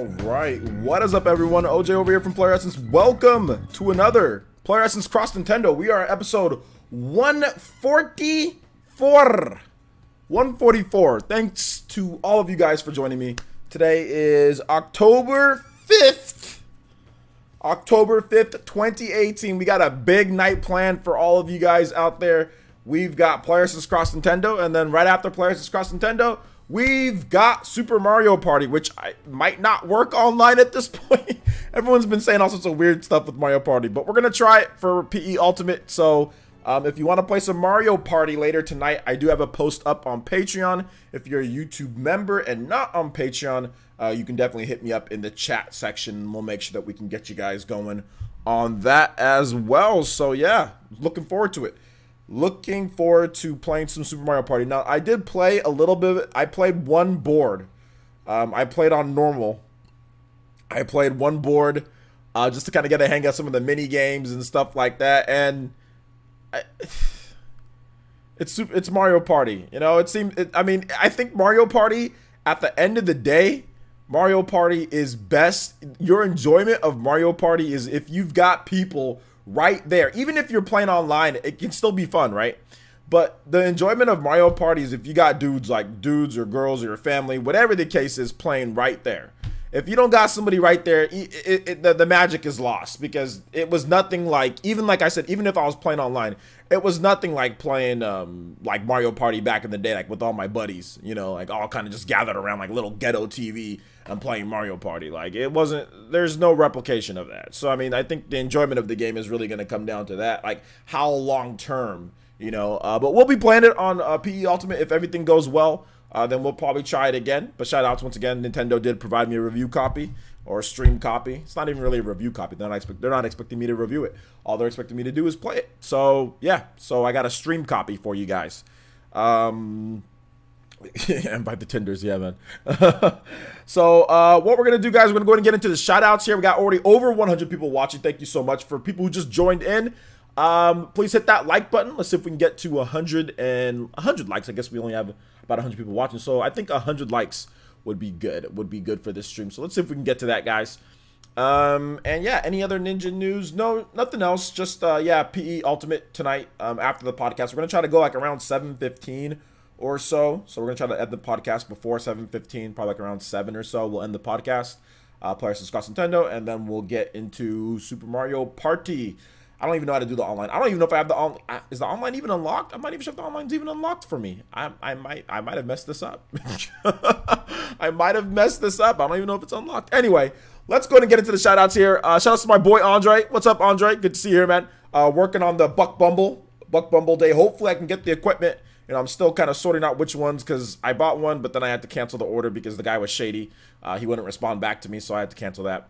All right, what is up, everyone? OJ over here from Player Essence. Welcome to another Player Essence Cross Nintendo. We are at episode 144. 144. Thanks to all of you guys for joining me. Today is October 5th. October 5th, 2018. We got a big night planned for all of you guys out there. We've got Player Essence Cross Nintendo, and then right after Player Essence Cross Nintendo, we've got Super Mario Party, which might not work online at this point. Everyone's been saying all sorts of weird stuff with Mario Party, but we're going to try it for PE Ultimate. So if you want to play some Mario Party later tonight, I do have a post up on Patreon. If you're a YouTube member and not on Patreon, you can definitely hit me up in the chat section. We'll make sure that we can get you guys going on that as well. So yeah, looking forward to it. Looking forward to playing some Super Mario Party. Now, I did play a little bit. I played one board. I played on normal. I played one board just to kind of get a hang of some of the mini games and stuff like that. And it's Mario Party. You know, I mean, I think Mario Party, at the end of the day, Mario Party is best. Your enjoyment of Mario Party is if you've got people right there. Even if you're playing online, it can still be fun, right? But the enjoyment of Mario Party is if you got dudes or girls or your family, whatever the case is, playing right there. If you don't got somebody right there, the magic is lost, because it was nothing like, even like I said, even if I was playing online, it was nothing like playing like Mario Party back in the day, like with all my buddies, you know, like all kind of just gathered around like little ghetto TV and playing Mario Party. Like, it wasn't, there's no replication of that. So I mean, I think the enjoyment of the game is really going to come down to that, like how long term, you know. But we'll be playing it on PE Ultimate. If everything goes well, then we'll probably try it again. But shout outs once again, Nintendo did provide me a review copy or a stream copy. It's not even really a review copy. They're not expecting me to review it. All they're expecting me to do is play it. So yeah, so I got a stream copy for you guys. And by the Tinders, yeah, man. So what we're gonna do, guys, we're gonna go ahead and get into the shout outs here. We got already over 100 people watching. Thank you so much. For people who just joined in, please hit that like button. Let's see if we can get to 100 likes. I guess we only have about 100 people watching, so I think 100 likes would be good. It would be good for this stream. So let's see if we can get to that, guys. And yeah, any other Ninja news? No, nothing else. Just yeah, PE Ultimate tonight. After the podcast, we're gonna try to go like around 7:15 or so. So we're gonna try to end the podcast before 7:15, probably like around 7 or so. We'll end the podcast. Player Essence Cross Nintendo, and then we'll get into Super Mario Party. I don't even know how to do the online. I don't even know if I have the online. Is the online even unlocked? I'm not even sure if the online's even unlocked for me. I might have messed this up. I might have messed this up. I don't even know if it's unlocked. Anyway, let's go ahead and get into the shout outs here. Shout outs to my boy Andre. What's up, Andre? Good to see you here, man. Working on the Buck Bumble Day. Hopefully I can get the equipment. You know, I'm still kind of sorting out which ones, because I bought one, but then I had to cancel the order because the guy was shady. He wouldn't respond back to me, so I had to cancel that.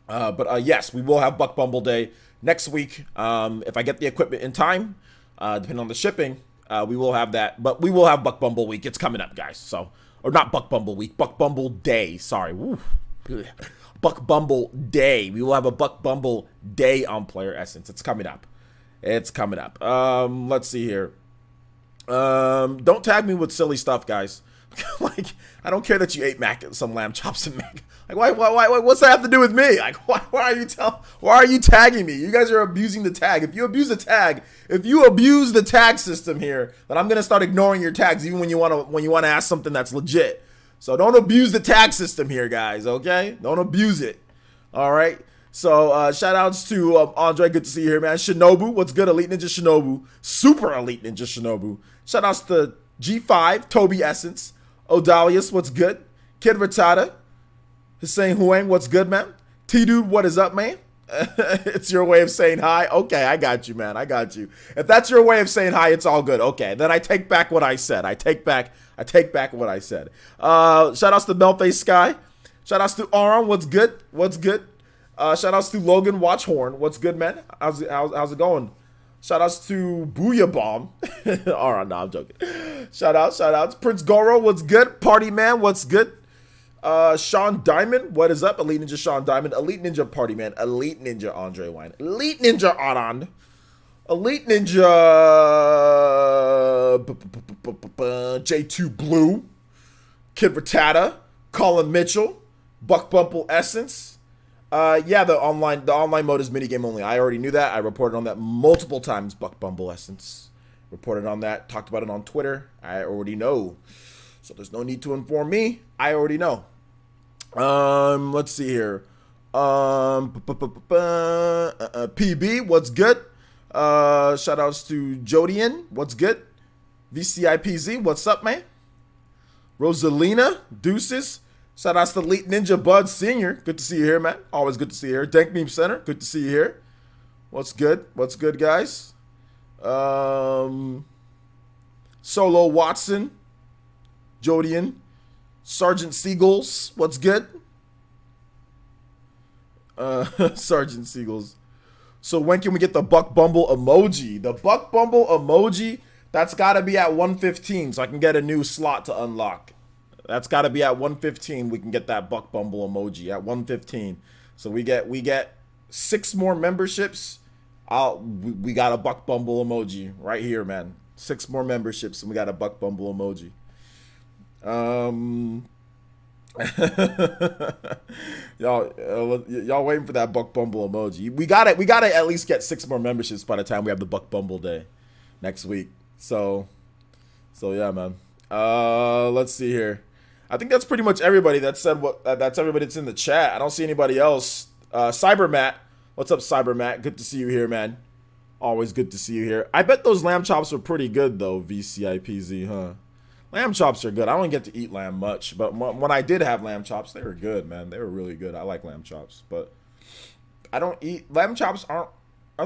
But yes, we will have Buck Bumble Day next week. If I get the equipment in time, depending on the shipping, we will have that. But we will have Buck Bumble Week. It's coming up, guys. So, or not Buck Bumble Week, Buck Bumble Day. Sorry. Woo. Buck Bumble Day. We will have a Buck Bumble Day on Player Essence. It's coming up. It's coming up. Let's see here. Don't tag me with silly stuff, guys. Like, I don't care that you ate some lamb chops and mac. Like, why, what's that have to do with me? Like, why are you tagging me? You guys are abusing the tag. If you abuse the tag system here, then I'm gonna start ignoring your tags, even when you wanna ask something that's legit. So don't abuse the tag system here, guys. Okay, don't abuse it. All right. So shout outs to Andre. Good to see you here, man. Shinobu, what's good? Elite Ninja Shinobu, Super Elite Ninja Shinobu. Shout outs to G5, Toby Essence, Odalius, what's good? Kid Ratada, Hussein Huang, what's good, man? T-Dude, what is up, man? It's your way of saying hi? Okay, I got you, man. I got you. If that's your way of saying hi, it's all good. Okay, then I take back what I said. I take back what I said. Shout outs to Melface Sky. Shout outs to Aram, what's good? What's good? Shout outs to Logan Watchhorn, what's good, man? How's it going? Shout outs to Booyah Bomb. Alright, no, I'm joking. Shout outs. Prince Goro, what's good? Party Man, what's good? Sean Diamond, what is up? Elite Ninja Sean Diamond. Elite Ninja Party Man. Elite Ninja Andre Wine. Elite Ninja Aran. Elite Ninja J2 Blue. Kid Rattata. Colin Mitchell. Buck Bumble Essence. Yeah, the online mode is minigame only. I already knew that. I reported on that multiple times. Buck Bumble Essence. Reported on that. Talked about it on Twitter. I already know. So there's no need to inform me. I already know. Let's see here. PB, what's good? Shout outs to Jodian, what's good? VCIPZ, what's up, man? Rosalina, deuces. Shout outs to Elite Ninja Bud Senior. Good to see you here, man. Always good to see you here. Dank Meme Center, good to see you here. What's good? What's good, guys? Solo Watson, Jodian, Sergeant Seagulls, what's good? Sergeant Seagulls. So when can we get the Buck Bumble emoji? The Buck Bumble emoji, that's got to be at 115 so I can get a new slot to unlock. That's got to be at 115. We can get that Buck Bumble emoji at 115. So we get 6 more memberships. We got a Buck Bumble emoji right here, man. 6 more memberships and we got a Buck Bumble emoji. Y'all waiting for that Buck Bumble emoji. We gotta at least get 6 more memberships by the time we have the Buck Bumble day next week. So yeah, man. Let's see here. I think that's pretty much everybody that said what. That's everybody that's in the chat. I don't see anybody else. Cybermat, what's up, Cybermat? Good to see you here, man. Always good to see you here. I bet those lamb chops are pretty good though. VCIPZ, huh? Lamb chops are good. I don't get to eat lamb much, but when I did have lamb chops, they were good, man. They were really good. I like lamb chops, but I don't eat lamb chops. Are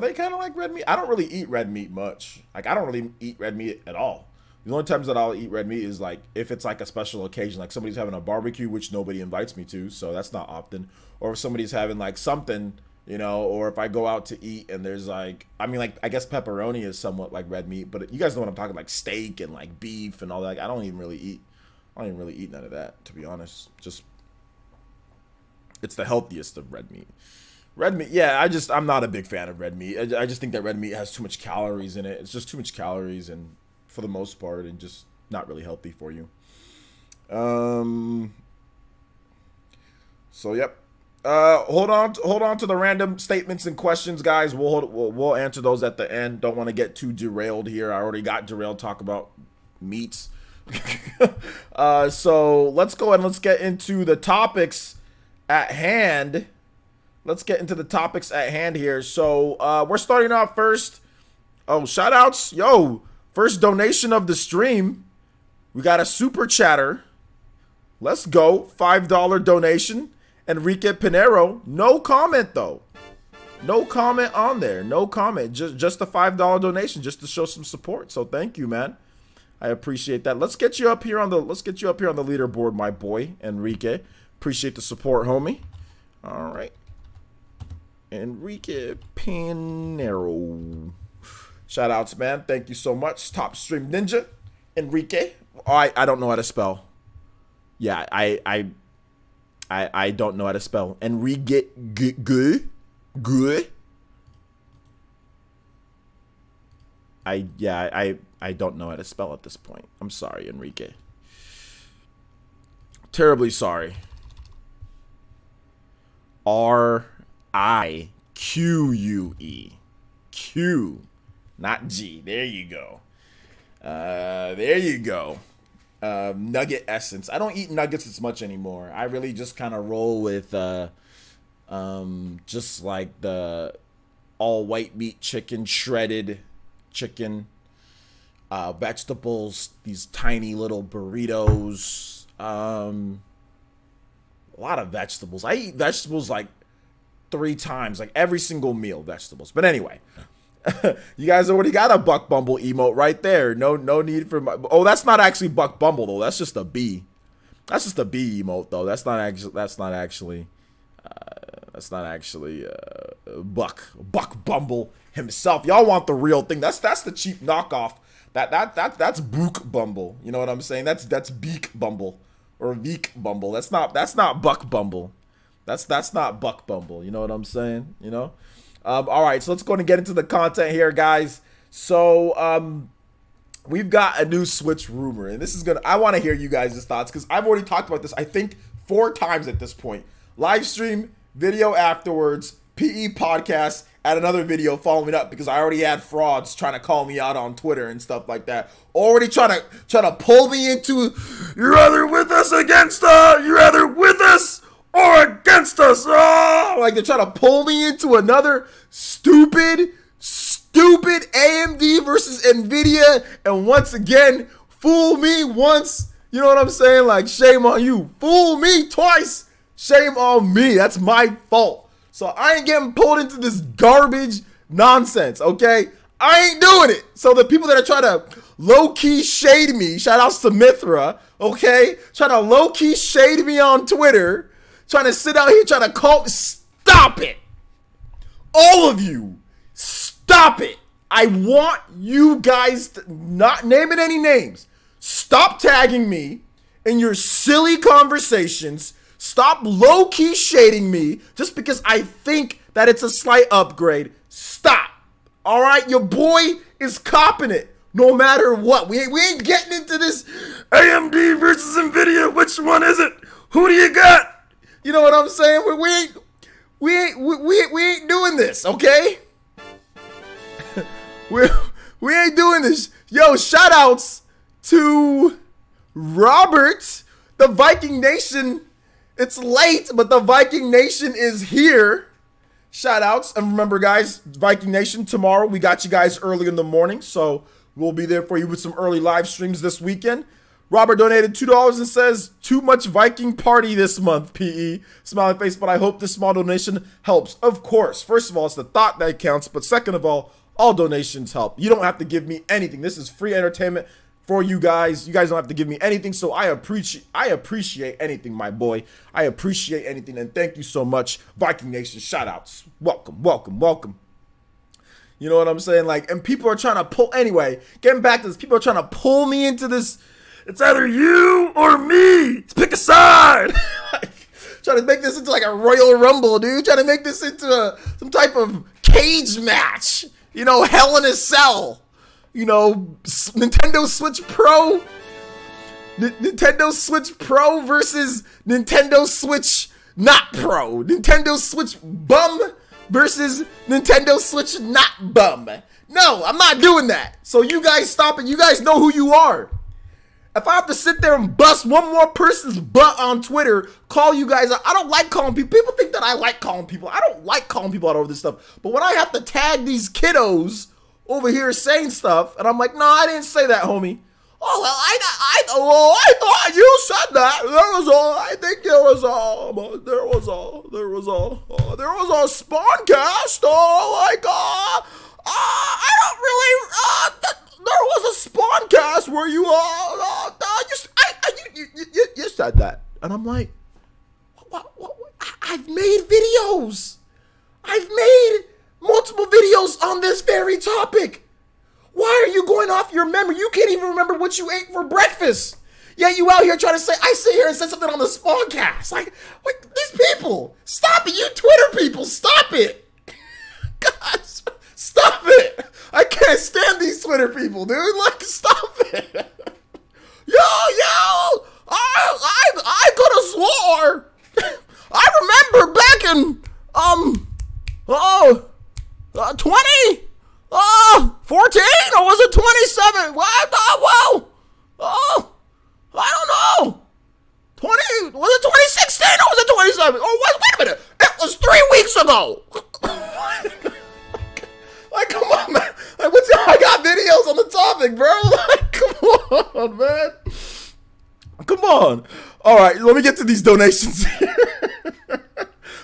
they kind of like red meat? I don't really eat red meat much. Like I don't really eat red meat at all. The only times that I'll eat red meat is like if it's like a special occasion, like somebody's having a barbecue, which nobody invites me to, so that's not often. Or if somebody's having like something, you know, or if I go out to eat and there's like, I mean, like I guess pepperoni is somewhat like red meat, but you guys know what I'm talking, like steak and like beef and all that. Like, I don't even really eat none of that, to be honest. Just it's the healthiest of red meat. Red meat, yeah. I'm not a big fan of red meat. I just think that red meat has too much calories in it. It's just too much calories and for the most part, and just not really healthy for you. So yep. Hold on to the random statements and questions, guys. We'll answer those at the end. Don't want to get too derailed here. I already got derailed talk about meats. So let's go and let's get into the topics at hand. Let's get into the topics at hand here. So we're starting off first. Oh, shout outs. Yo, first donation of the stream. We got a super chatter. Let's go. $5 donation. Enrique Pinero. No comment though. No comment on there. No comment. Just a $5 donation just to show some support. So thank you, man. I appreciate that. Let's get you up here on the leaderboard, my boy, Enrique. Appreciate the support, homie. All right. Enrique Pinero. Shout outs, man. Thank you so much. Top Stream Ninja. Enrique. Oh, I don't know how to spell. Yeah, I don't know how to spell. Enrique Good. I don't know how to spell at this point. I'm sorry, Enrique. Terribly sorry. R-I-Q-U-E. Q, not G. There you go. There you go. Nugget essence. I don't eat nuggets as much anymore. I really just kind of roll with just like the all white meat chicken, shredded chicken, vegetables, these tiny little burritos, a lot of vegetables. I eat vegetables like 3 times, like every single meal, vegetables. But anyway, you guys already got a Buck Bumble emote right there. No need for oh, that's not actually Buck Bumble though. That's just a B. That's just a B emote though. That's not actually Buck Bumble himself. Y'all want the real thing. That's the cheap knockoff. That's Book Bumble. You know what I'm saying? That's Beak Bumble or Veek Bumble. That's not Buck Bumble. That's not Buck Bumble. You know what I'm saying? You know? All right, so let's go and get into the content here, guys. So we've got a new Switch rumor, and this is I want to hear you guys' thoughts because I've already talked about this, I think, 4 times at this point. Live stream, video afterwards, PE podcast, and another video following up because I already had frauds trying to call me out on Twitter and stuff like that. Already trying to pull me into, you're either with us against us, you're either with us or against us. Oh! Like they're trying to pull me into another stupid AMD versus Nvidia, and once again, fool me once, you know what I'm saying? Like, shame on you. Fool me twice, shame on me. That's my fault. So I ain't getting pulled into this garbage nonsense, okay? I ain't doing it. So the people that are trying to low-key shade me, shout outs to Mithra, okay? Trying to low-key shade me on Twitter, trying to sit out here trying to call, stop it. All of you, stop it. I want you guys to, not naming any names, stop tagging me in your silly conversations. Stop low-key shading me just because I think that it's a slight upgrade. Stop. All right? Your boy is copping it no matter what. We ain't getting into this AMD versus Nvidia. Which one is it? Who do you got? You know what I'm saying? We ain't doing this, okay? we ain't doing this. Yo, shout outs to Robert, the Viking Nation. It's late, but the Viking Nation is here. Shout outs. And remember, guys, Viking Nation, tomorrow we got you guys early in the morning. So we'll be there for you with some early live streams this weekend. Robert donated $2 and says, too much Viking party this month, PE. Smiling face, but I hope this small donation helps. Of course. First of all, it's the thought that counts. But second of all donations help. You don't have to give me anything. This is free entertainment for you guys. You guys don't have to give me anything, so I appreciate anything, my boy. I appreciate anything, and thank you so much, Viking Nation. Shout outs. Welcome, welcome, welcome. You know what I'm saying? Like, and people are trying to pull, anyway, getting back to this, people are trying to pull me into this. It's either you or me. Pick a side. Like, trying to make this into like a Royal Rumble, dude. Trying to make this into some type of cage match. You know, Hell in a Cell. You know, Nintendo Switch Pro. Nintendo Switch Pro versus Nintendo Switch not Pro. Nintendo Switch bum versus Nintendo Switch not bum. No, I'm not doing that. So you guys stop it. You guys know who you are. If I have to sit there and bust one more person's butt on Twitter, call you guys out. I don't like calling people. People think that I like calling people. I don't like calling people out over this stuff. But when I have to tag these kiddos over here saying stuff, and I'm like, no, I didn't say that, homie. Oh, well, I thought you said that. I think there was a Spawncast. Oh, like, I don't really, there was a Spawncast where you you said that, and I'm like, what? I've made videos. I've made multiple videos on this very topic. Why are you going off your memory? You can't even remember what you ate for breakfast. Yeah, you out here trying to say, I sit here and said something on the Spawncast. Like these people, stop it. You Twitter people, stop it. Gosh, stop it. I can't stand these Twitter people, dude. Like, stop it. Yo, I could have swore. I remember back in, 20? 14? Or was it 27? What? Whoa. Oh, I don't know. 20, was it 2016 or was it 27? Oh, wait a minute. It was 3 weeks ago. Like, come on, man. Like, I got videos on the topic, bro. Like, come on, man. Come on. All right, let me get to these donations.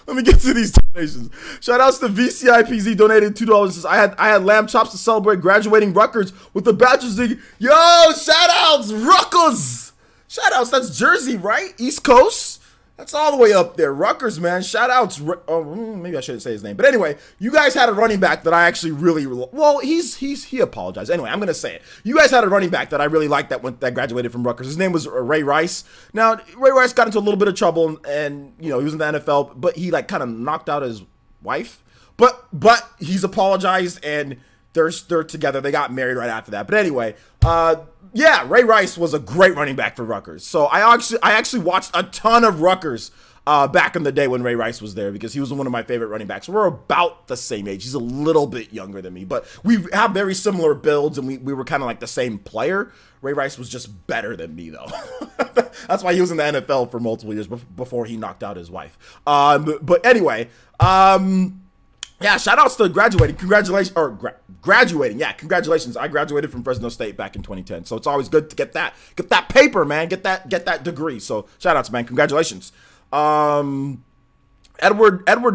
Let me get to these donations. Shout outs to VCIPZ donated $2. Says, I had lamb chops to celebrate graduating Rutgers with the bachelor's degree. Yo, shout outs, Rutgers. Shout outs, that's Jersey, right? East Coast. That's all the way up there. Rutgers, man. Shout outs. Maybe I shouldn't say his name. But anyway, you guys had a running back that I actually really, well, he apologized. Anyway, I'm going to say it. You guys had a running back that I really liked that graduated from Rutgers. His name was Ray Rice. Now, Ray Rice got into a little bit of trouble and you know, he was in the NFL, but he like kind of knocked out his wife. But he's apologized and they're together. They got married right after that. But anyway, yeah, Ray Rice was a great running back for Rutgers. So I actually watched a ton of Rutgers back in the day when Ray Rice was there, because he was one of my favorite running backs. We're about the same age. He's a little bit younger than me, but we have very similar builds, and we were kind of like the same player. Ray Rice was just better than me, though. That's why he was in the NFL for multiple years before he knocked out his wife. But anyway, yeah, shout outs to graduating. Congratulations, or graduating. Yeah, congratulations. I graduated from Fresno State back in 2010. So it's always good to get that paper, man. Get that degree. So shout outs, man. Congratulations. Edward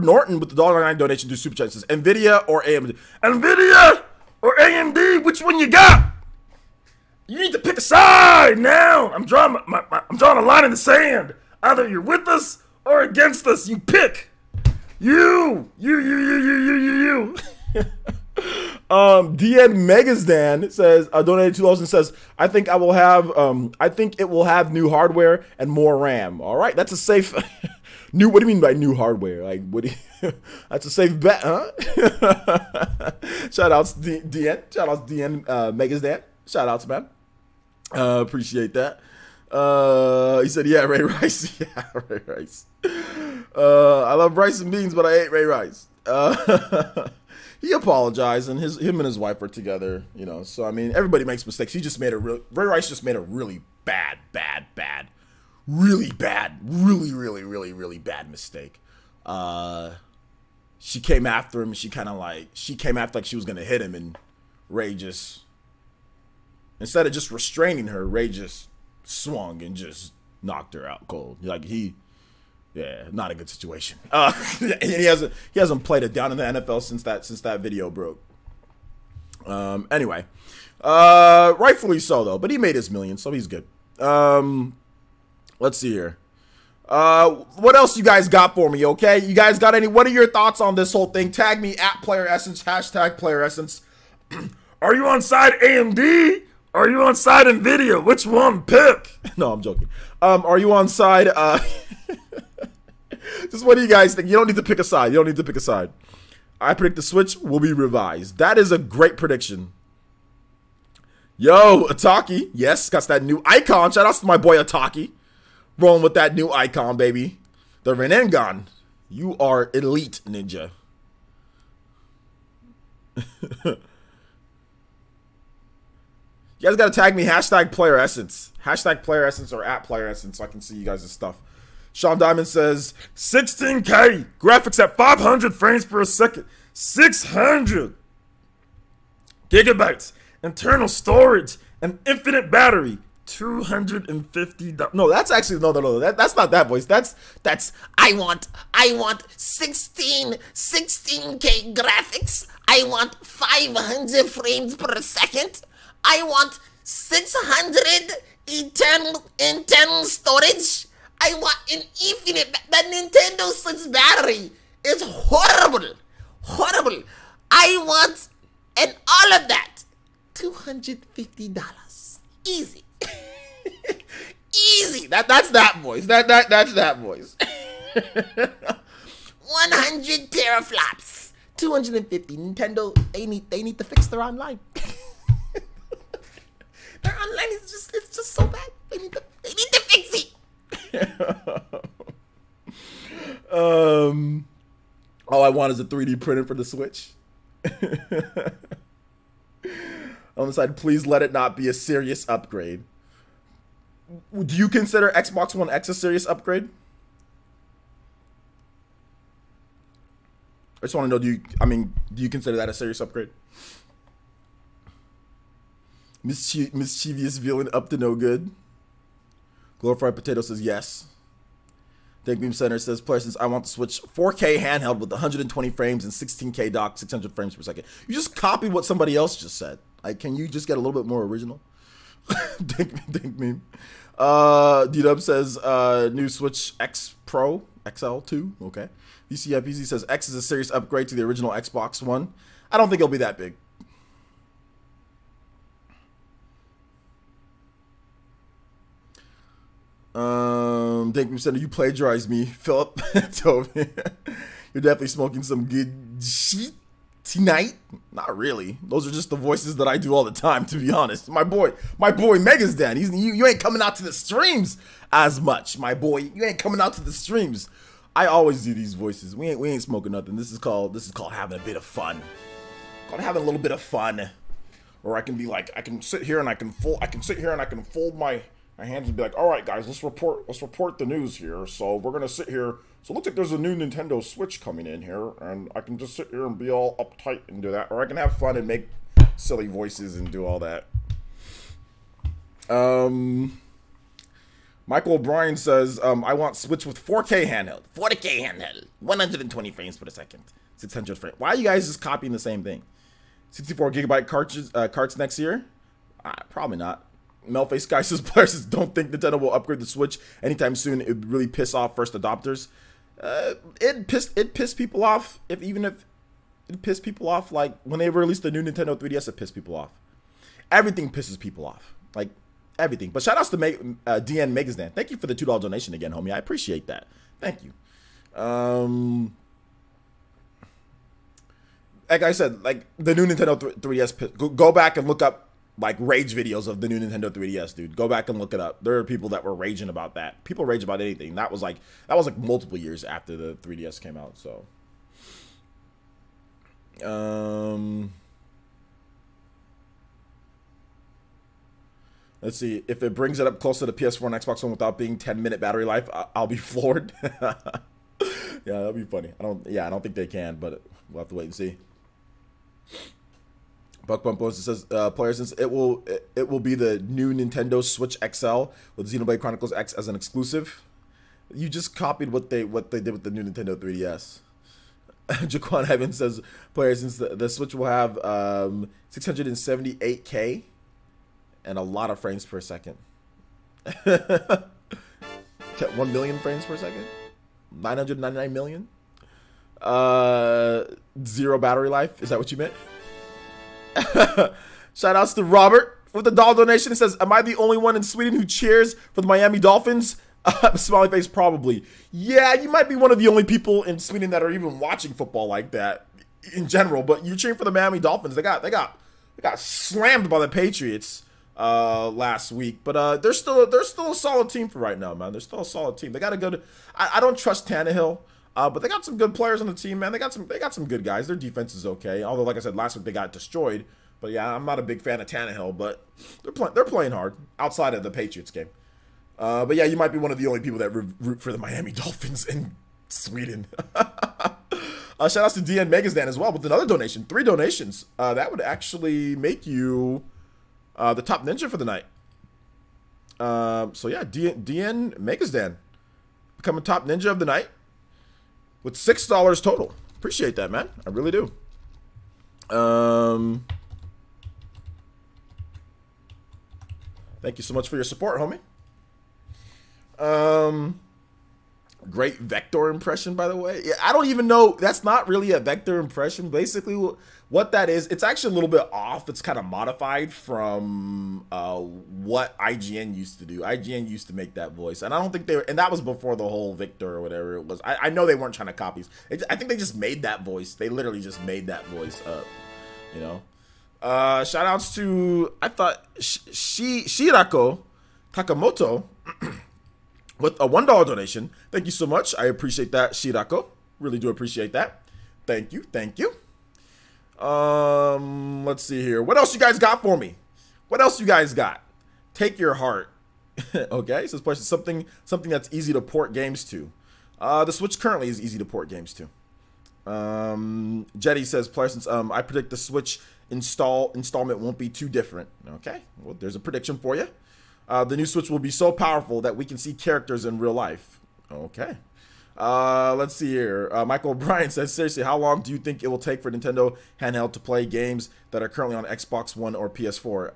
Norton with the $1.99 donation to Super Chat says, Nvidia or AMD? Nvidia or AMD? Which one you got? You need to pick a side now. I'm drawing I'm drawing a line in the sand. Either you're with us or against us. You pick. You. DN Megasdan says, donated $2 says, I think it will have new hardware and more RAM. All right, that's a safe new. What do you mean by new hardware? Like, what do you, that's a safe bet, huh? Shout outs DN. Shout outs DN Megasdan. Shout outs, man. Appreciate that. He said, yeah, Ray Rice. Yeah, Ray Rice. I love rice and beans, but I hate Ray Rice. He apologized, and him and his wife were together, you know. So I mean, everybody makes mistakes. Ray Rice just made a really bad, really bad mistake. She came after him, and she came after like she was gonna hit him, and Ray just, instead of just restraining her, Ray just swung and just knocked her out cold. Like yeah, not a good situation. And he hasn't played it down in the NFL since that video broke. Anyway, rightfully so though. But he made his million, so he's good. Let's see here. What else you guys got for me? Okay, you guys got any? What are your thoughts on this whole thing? Tag me at Player Essence, hashtag Player Essence. Are you on side AMD? Are you on side Nvidia? Which one? Pick. No, I'm joking. Are you on side? Just what do you guys think? You don't need to pick a side. I predict the Switch will be revised. That is a great prediction. Yo, Ataki. Yes, got that new icon. Shout out to my boy Ataki. Rolling with that new icon, baby. The Renengan. You are elite, ninja. You guys got to tag me, hashtag Player Essence. Hashtag Player Essence or at Player Essence so I can see you guys' stuff. Sean Diamond says, 16K, graphics at 500 frames per second, 600 gigabytes, internal storage, and infinite battery, $250. No, that's actually, no, that's not that voice. That's, I want 16K graphics. I want 500 frames per second. I want 600 internal storage. I want an infinite. That Nintendo Switch battery is horrible. I want, and all of that, $250. Easy. Easy. That's that voice. That's that voice. 100 teraflops. 250. Nintendo, they need to fix their online. Their online is just so bad. They need to fix it. All I want is a 3D printer for the Switch. On the side, please let it not be a serious upgrade. Do you consider Xbox One X a serious upgrade? I just want to know, do you consider that a serious upgrade? Mischievous villain up to no good. Glorified Potato says yes. Thank Beam Center says, player says, I want to switch 4K handheld with 120 frames and 16K dock, 600 frames per second. You just copied what somebody else just said. Like, can you just get a little bit more original? Thank Meme. D-Dub says, new Switch X Pro, XL2, okay. VCIPZ says, X is a serious upgrade to the original Xbox One. I don't think it'll be that big. Thank you, Senator. You plagiarized me, Philip. Toby. You're definitely smoking some good shit. Tonight? Not really. Those are just the voices that I do all the time, to be honest. My boy Megasdan. You ain't coming out to the streams as much, my boy. You ain't coming out to the streams. I always do these voices. We ain't smoking nothing. This is called having a bit of fun. Called having a little bit of fun. Or I can be like, I can sit here and I can fold my hands and be like, all right, guys, let's report the news here. So we're gonna sit here. So it looks like there's a new Nintendo Switch coming in here, and I can just sit here and be all uptight and do that, or I can have fun and make silly voices and do all that. Michael O'Brien says, I want Switch with 4K handheld. 4K handheld. 120 frames per second. 600 frames. Why are you guys just copying the same thing? 64 gigabyte carts next year? Probably not. Melface Guy says, players don't think Nintendo will upgrade the Switch anytime soon. It would really piss off first adopters. It pissed people off. Even if it pissed people off, like when they released the new Nintendo 3DS, it pissed people off. Everything pisses people off, like everything. But shout outs to DN Megasdan. Thank you for the $2 donation again, homie. I appreciate that. Thank you. Like I said, like the new Nintendo 3DS. Go back and look up like rage videos of the new Nintendo 3DS, dude. Go back and look it up. There are people that were raging about that. People rage about anything. That was like multiple years after the 3DS came out. So, let's see if it brings it up close to the PS4 and Xbox One without being 10-minute battery life. I'll be floored. Yeah, that'd be funny. I don't think they can, but we'll have to wait and see. Buck Bump says, players, since it will be the new Nintendo Switch XL with Xenoblade Chronicles X as an exclusive. You just copied what they did with the new Nintendo 3DS. Jaquan Evans says, players, since the Switch will have 678K and a lot of frames per second. 1 million frames per second? 999 million? 0 battery life? Is that what you meant? Shout outs to Robert with the $1 donation. It says, am I the only one in Sweden who cheers for the Miami Dolphins? Smiley face, probably. Yeah, you might be one of the only people in Sweden that are even watching football like that in general, but you're cheering for the Miami Dolphins. They got slammed by the Patriots last week, but they're still a solid team for right now, man. They're still a solid team. They got a good I don't trust Tannehill. But they got some good players on the team, man. They got some good guys. Their defense is okay. Although, like I said, last week they got destroyed. But yeah, I'm not a big fan of Tannehill, but they're playing hard outside of the Patriots game. But yeah, you might be one of the only people that root for the Miami Dolphins in Sweden. Shout outs to DN Megasdan as well with another donation. 3 donations. That would actually make you the top ninja for the night. So yeah, DN Megasdan become a top ninja of the night. With $6 total. Appreciate that, man. I really do. Thank you so much for your support, homie. Great vector impression, by the way. Yeah, I don't even know. That's not really a vector impression. Basically, what that is, it's actually a little bit off. It's kind of modified from what IGN used to do. IGN used to make that voice, and I don't think they were, and that was before the whole Victor or whatever it was. I know they weren't trying to copy. I think they just made that voice. They literally just made that voice up, you know. Shout outs to, I thought, Shirako Takamoto with a $1 donation. Thank you so much. I appreciate that, Shirako. Really do appreciate that. Thank you. Thank you. Let's see here. What else you guys got for me? What else you guys got? Take your heart. Okay, so this question, something that's easy to port games to. The Switch currently is easy to port games to. Jetty says, player, since I predict the Switch installment won't be too different. Okay, well, there's a prediction for you. The new Switch will be so powerful that we can see characters in real life. Okay. Let's see here. Michael O'Brien says, seriously, how long do you think it will take for Nintendo handheld to play games that are currently on Xbox One or PS4?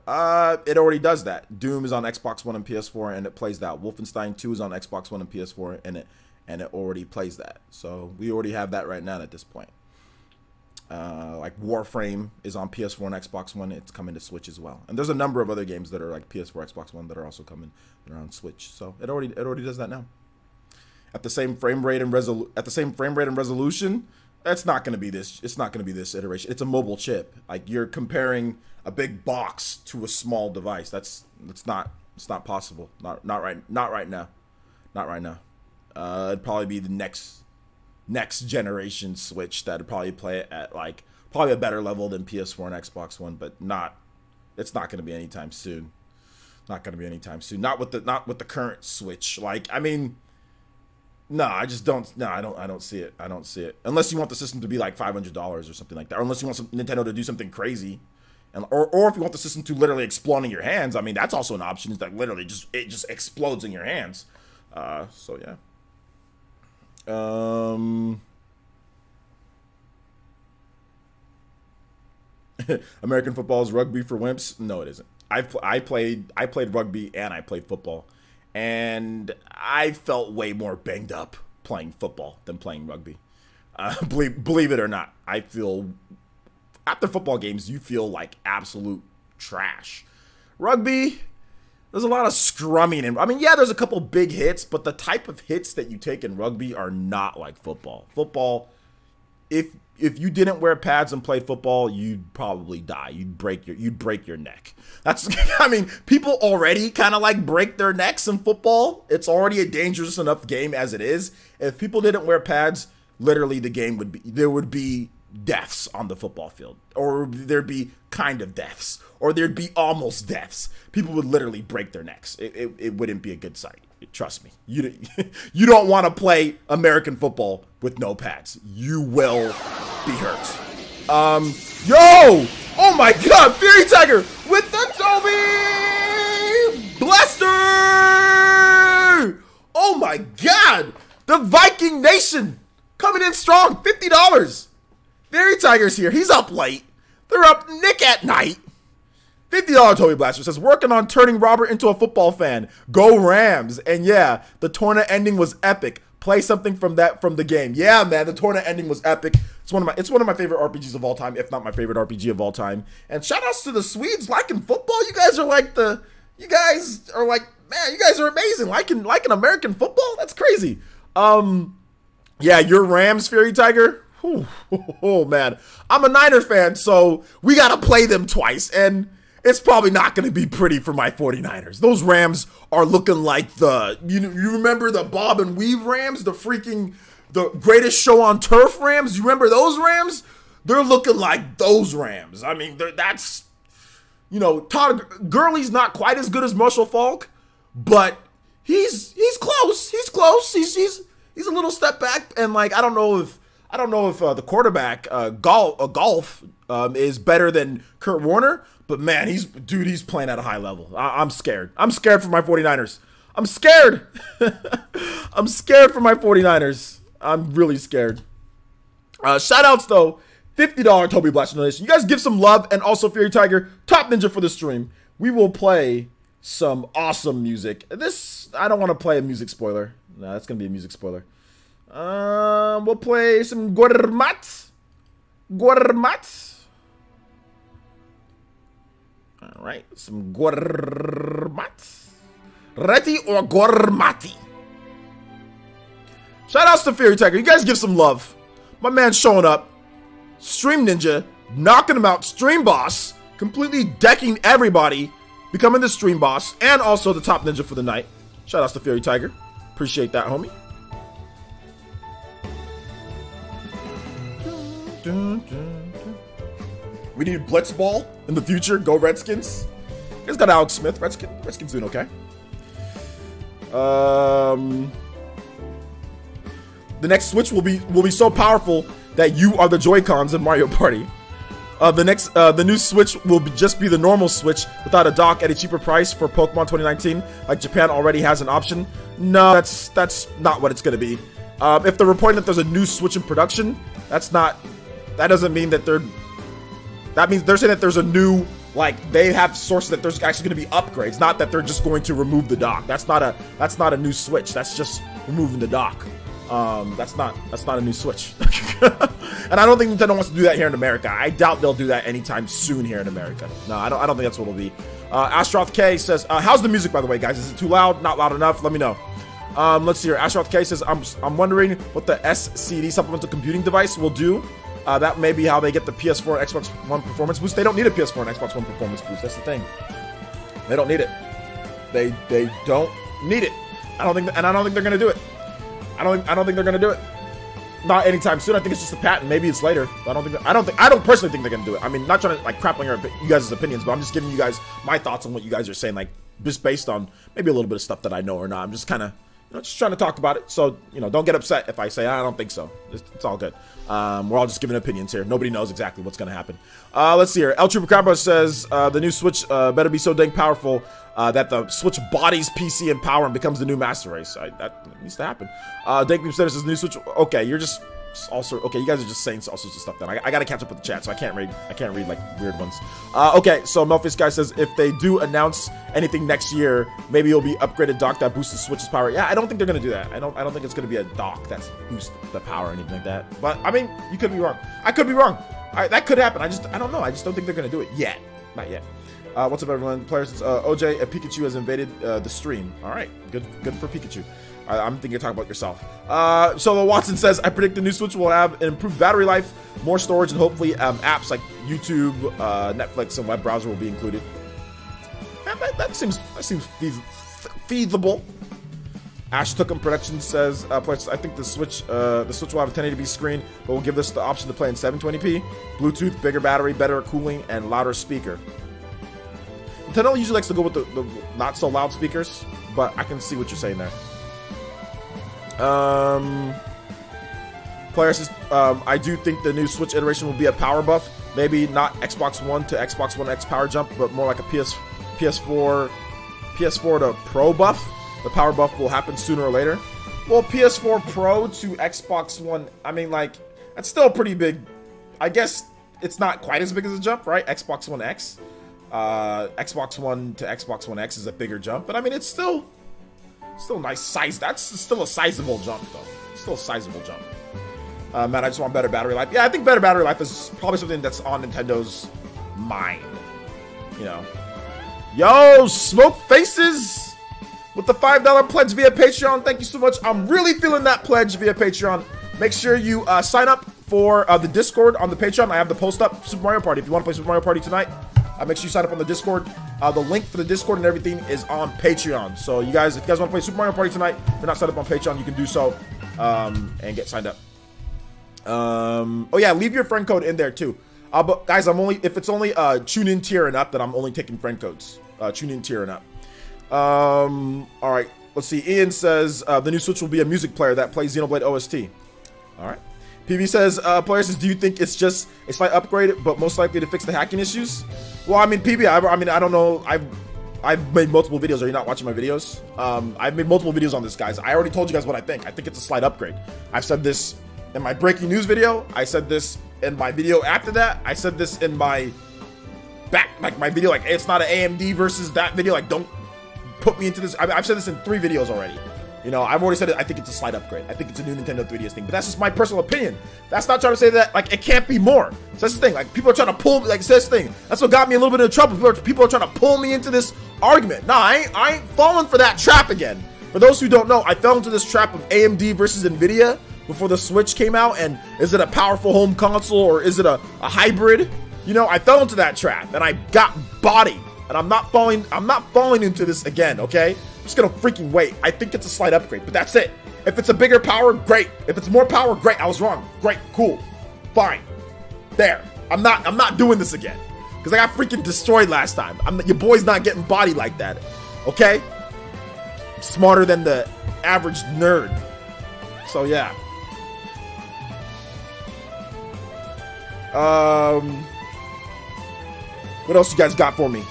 It already does that. Doom is on Xbox One and PS4, and it plays that. Wolfenstein 2 is on Xbox One and PS4, and it already plays that. So we already have that right now at this point. Like Warframe is on PS4 and Xbox One. It's coming to Switch as well. And there's a number of other games that are like PS4, Xbox One that are also coming that are on Switch. So it already does that now. At the same frame rate and resolution, That's not going to be this. It's not going to be this iteration. It's a mobile chip. Like, you're comparing a big box to a small device. It's not possible. Not right now. Not right now. It'd probably be the next generation Switch that'd probably play it at like probably a better level than PS4 and Xbox One, but it's not going to be anytime soon. Not going to be anytime soon. Not with the current Switch. Like, I mean, no, I just don't. No, I don't see it. I don't see it. Unless you want the system to be like $500 or something like that, or unless you want Nintendo to do something crazy, or if you want the system to literally explode in your hands. I mean, that's also an option. Is that literally it just explodes in your hands. So yeah. American football is rugby for wimps. No, it isn't. I played rugby and I played football, and I felt way more banged up playing football than playing rugby. Believe it or not, I feel after football games you feel like absolute trash. Rugby, there's a lot of scrumming, and I mean, yeah, there's a couple big hits, but the type of hits that you take in rugby are not like football. Football, if you didn't wear pads and play football, you'd probably die. You'd break your neck. That's I mean, people already kind of like break their necks in football. It's already a dangerous enough game as it is. If people didn't wear pads, literally there would be deaths on the football field, or there'd be kind of deaths, or there'd be almost deaths. People would literally break their necks. It wouldn't be a good sight. Trust me. You don't want to play American football with no pads. You will be hurt. Yo! Oh my God! Fury Tiger with the Toby Blaster! Oh my God! The Viking Nation coming in strong. $50. Fury Tiger's here. He's up late. They're up Nick at night. $50 Toby Blaster says, working on turning Robert into a football fan. Go Rams. And yeah, the tournament ending was epic. Play something from the game. Yeah, man, the tournament ending was epic. It's one of my favorite RPGs of all time, if not my favorite RPG of all time. And shout outs to the Swedes liking football. You guys are like, man, you guys are amazing. Liking American football? That's crazy. Yeah, your Rams, Fury Tiger. Oh man, I'm a Niner fan, so we gotta play them twice, and it's probably not gonna be pretty for my 49ers. Those Rams are looking like you remember the Bob and Weave Rams, the greatest show on turf Rams. You remember those Rams? They're looking like those Rams. I mean, that's, Todd Gurley's not quite as good as Marshall Faulk, but he's close. He's close. He's a little step back, and like I don't know if the quarterback Golf is better than Kurt Warner, but man, he's playing at a high level. I'm scared. I'm scared for my 49ers. I'm scared. I'm scared for my 49ers. I'm really scared. Shout outs though, $50 Toby Blaster donation. You guys give some love, and also Fury Tiger, top ninja for the stream. We will play some awesome music. I don't want to play a music spoiler. No, that's gonna be a music spoiler. We'll play some Gormat. All right, some Gormat. Reti or Gormati. Shout outs to Fury Tiger. You guys give some love. My man's showing up. Stream Ninja, knocking him out. Stream Boss, completely decking everybody, becoming the Stream Boss, and also the top ninja for the night. Shout outs to Fury Tiger. Appreciate that, homie. We need Blitzball in the future. Go Redskins. You guys got Alex Smith. Redskins doing okay. The next Switch will be so powerful that you are the Joy-Cons in Mario Party. The new Switch will just be the normal Switch without a dock at a cheaper price for Pokemon 2019, like Japan already has an option. No, that's not what it's gonna be. If they're reporting that there's a new Switch in production, that doesn't mean that that means they're saying that there's a new, like, they have sources that there's actually going to be upgrades, not that they're just going to remove the dock. That's not a new Switch. That's just removing the dock. That's not a new Switch. And I don't think Nintendo wants to do that here in America. I doubt they'll do that anytime soon here in America. No, I don't think that's what it'll be. Astroth K says, how's the music, by the way, guys? Is it too loud? Not loud enough? Let me know. Let's see here. Astronaut K says, I'm wondering what the SCD supplemental computing device will do. That may be how they get the PS4 and Xbox One performance boost. They don't need a PS4 and Xbox One performance boost. That's the thing. They don't need it. They don't need it. I don't think they're gonna do it. I don't think they're gonna do it. Not anytime soon. I think it's just a patent. Maybe it's later. I don't personally think they're gonna do it. I mean, not trying to like crap on you guys' opinions, but I'm just giving you guys my thoughts on what you guys are saying, like just based on maybe a little bit of stuff that I know or not. I'm just kind of, just trying to talk about it. So, don't get upset if I say I don't think so. It's all good. We're all just giving opinions here. Nobody knows exactly what's gonna happen. Let's see here. El Chupacabra says the new Switch better be so dang powerful that the Switch bodies PC in power and becomes the new Master Race. That needs to happen. Dank Beam says the new Switch. Okay, you're just also okay. You guys are just saying all sorts of stuff. Then I gotta catch up with the chat, so I can't read like weird ones. Okay, so Melfius guy says if they do announce anything next year, maybe it'll be upgraded dock that boosts the Switch's power. Yeah, I don't think they're gonna do that. I don't think it's gonna be a dock that's boosts the power or anything like that. But I mean, you could be wrong. I could be wrong. That could happen. I don't know. I just don't think they're gonna do it yet. Not yet. What's up, everyone? Players, OJ, Pikachu has invaded the stream. All right, good for Pikachu. I'm thinking you're talking about yourself. Solo Watson says, I predict the new Switch will have an improved battery life, more storage, and hopefully apps like YouTube, Netflix, and web browser will be included. That seems feasible. Ash Tookum Production says, I think the Switch will have a 1080p screen, but will give us the option to play in 720p, Bluetooth, bigger battery, better cooling, and louder speaker. Nintendo usually likes to go with the not so loud speakers, but I can see what you're saying there. Player says, I do think the new Switch iteration will be a power buff. Maybe not Xbox One to Xbox One X power jump, but more like a PS4 to Pro buff. The power buff will happen sooner or later. Well, PS4 Pro to Xbox One, I mean, like, that's still pretty big. I guess it's not quite as big as a jump, right? Xbox One X. Xbox One to Xbox One X is a bigger jump, but I mean, it's still nice size. That's still a sizable jump, though. Still a sizable jump. Matt, I just want better battery life. Yeah, I think better battery life is probably something that's on Nintendo's mind. Yo, Smoke Faces with the $5 pledge via Patreon. Thank you so much. I'm really feeling that pledge via Patreon. Make sure you sign up for the Discord on the Patreon. I have the post up, Super Mario Party. If you want to play Super Mario Party tonight, make sure you sign up on the Discord. The link for the Discord and everything is on Patreon. So if you guys want to play Super Mario Party tonight, if you're not signed up on Patreon, you can do so and get signed up. Oh yeah, leave your friend code in there too. But guys, if it's only tune in tier and up, then I'm only taking friend codes. Tune in tier and up. All right, let's see. Ian says the new Switch will be a music player that plays Xenoblade OST. All right. PB says, player says, do you think it's just a slight upgrade, but most likely to fix the hacking issues? Well, I mean, PB, I don't know. I've made multiple videos. Are you not watching my videos? I've made multiple videos on this, guys. I already told you guys what I think. I think it's a slight upgrade. I've said this in my breaking news video. I said this in my video after that. I said this in my my video, like, it's not an AMD versus that video. Like, don't put me into this. I've said this in 3 videos already. I've already said it. I think it's a slight upgrade. I think it's a new Nintendo 3DS thing, but that's just my personal opinion. That's not trying to say that, like, it can't be more. So that's the thing. Like, people are trying to pull me, like, this thing. That's what got me a little bit of trouble. People are trying to pull me into this argument. Nah, I ain't falling for that trap again. For those who don't know, I fell into this trap of AMD versus NVIDIA before the Switch came out. And is it a powerful home console or is it a hybrid? I fell into that trap and I got bodied. And I'm not falling into this again, okay? I'm just gonna freaking wait. I think it's a slight upgrade, but that's it. If it's a bigger power, great. If it's more power, great. I was wrong. Great, cool, fine. There. I'm not doing this again. Because I got freaking destroyed last time. Your boy's not getting bodied like that. Okay? I'm smarter than the average nerd. So yeah. What else you guys got for me?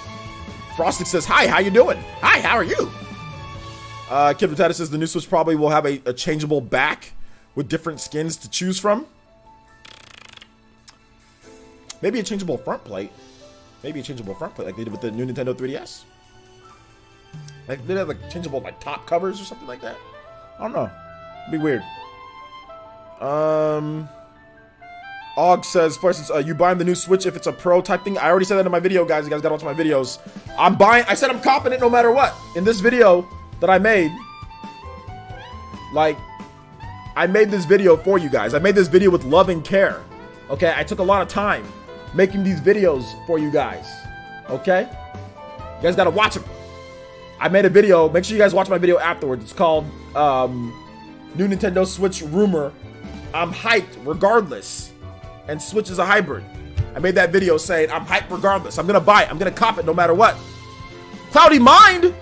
Frostic says, hi, how you doing? Hi, how are you? Kid Potato says the new Switch probably will have a changeable back with different skins to choose from. Maybe a changeable front plate. Maybe a changeable front plate like they did with the new Nintendo 3DS. Like, they have like changeable like top covers or something like that. I don't know. It'd be weird. Og says, you buying the new Switch if it's a Pro type thing? I already said that in my video, guys. You guys got to watch my videos. I said I'm confident no matter what. In this video that I made, Like, I made this video for you guys. I made this video with love and care. Okay, I took a lot of time making these videos for you guys. Okay, you guys gotta watch them. I made a video. Make sure you guys watch my video afterwards. It's called New Nintendo Switch Rumor. I'm hyped regardless, and Switch is a hybrid. I made that video saying I'm hyped regardless. I'm gonna buy it. I'm gonna cop it no matter what. Cloudy Mind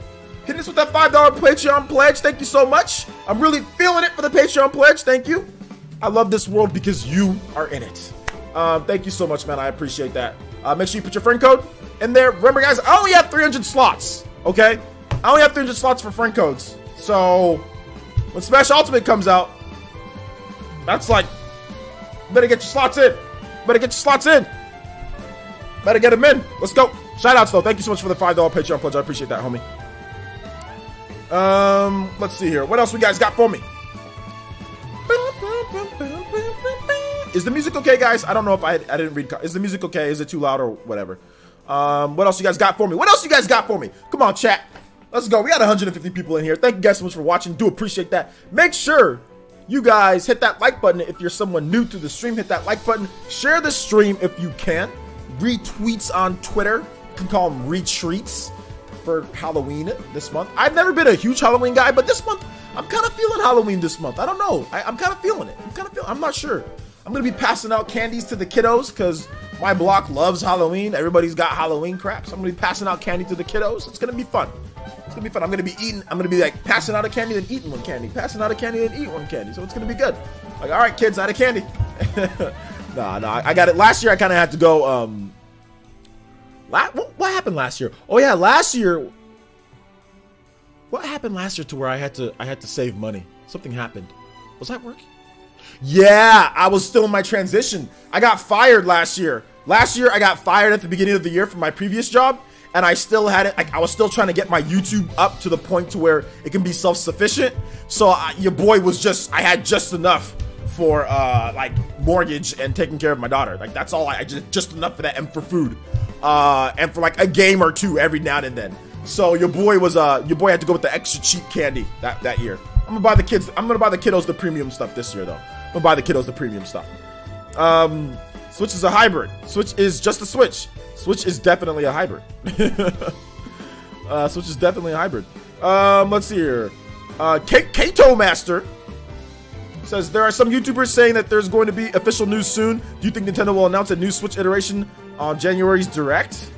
hitting us with that $5 Patreon pledge. Thank you so much. I'm really feeling it for the Patreon pledge. Thank you. I love this world because you are in it. Thank you so much, man. I appreciate that. Make sure you put your friend code in there. Remember, guys, I only have 300 slots. Okay, I only have 300 slots for friend codes. So when Smash Ultimate comes out, that's like, better get your slots in. Better get your slots in. Better get them in. Let's go. Shoutouts though. Thank you so much for the $5 Patreon pledge. I appreciate that, homie. Let's see here. What else we guys got for me? Is the music okay, guys? I don't know if I didn't read. Is the music okay? Is it too loud or whatever? What else you guys got for me? What else you guys got for me? Come on, chat. Let's go. We got 150 people in here. Thank you guys so much for watching. Do appreciate that. Make sure you guys hit that like button if you're someone new to the stream. Hit that like button. Share the stream if you can. Retweets on Twitter. You can call them retreats for Halloween this month. I've never been a huge Halloween guy, but this month I'm kind of feeling Halloween this month. I don't know. I'm kind of feeling it. I'm not sure. I'm going to be passing out candies to the kiddos because my block loves Halloween. Everybody's got Halloween crap. So I'm going to be passing out candy to the kiddos. It's going to be fun. It's going to be fun. I'm going to be eating. I'm going to be like passing out a candy, then eating one candy. Passing out a candy, then eating one candy. So it's going to be good. Like, all right, kids, out of candy. Nah, I got it. Last year, I kind of had to go, what happened last year? Oh yeah, last year. What happened last year to where I had to save money? Something happened. Was that working? Yeah, I was still in my transition. I got fired last year. Last year I got fired at the beginning of the year from my previous job, and I still had it. I was still trying to get my YouTube up to the point to where it can be self-sufficient. So your boy was just, I had just enough for like mortgage and taking care of my daughter. Like that's all. I just enough for that and for food. And for like a game or two every now and then. So your boy had to go with the extra cheap candy that year. I'm gonna buy the kiddos the premium stuff this year though. I'm gonna buy the kiddos the premium stuff. Switch is a hybrid. Switch is just a Switch. Switch is definitely a hybrid. Switch is definitely a hybrid. Let's see here. Kato Master says there are some YouTubers saying that there's going to be official news soon. Do you think Nintendo will announce a new Switch iteration on January's Direct?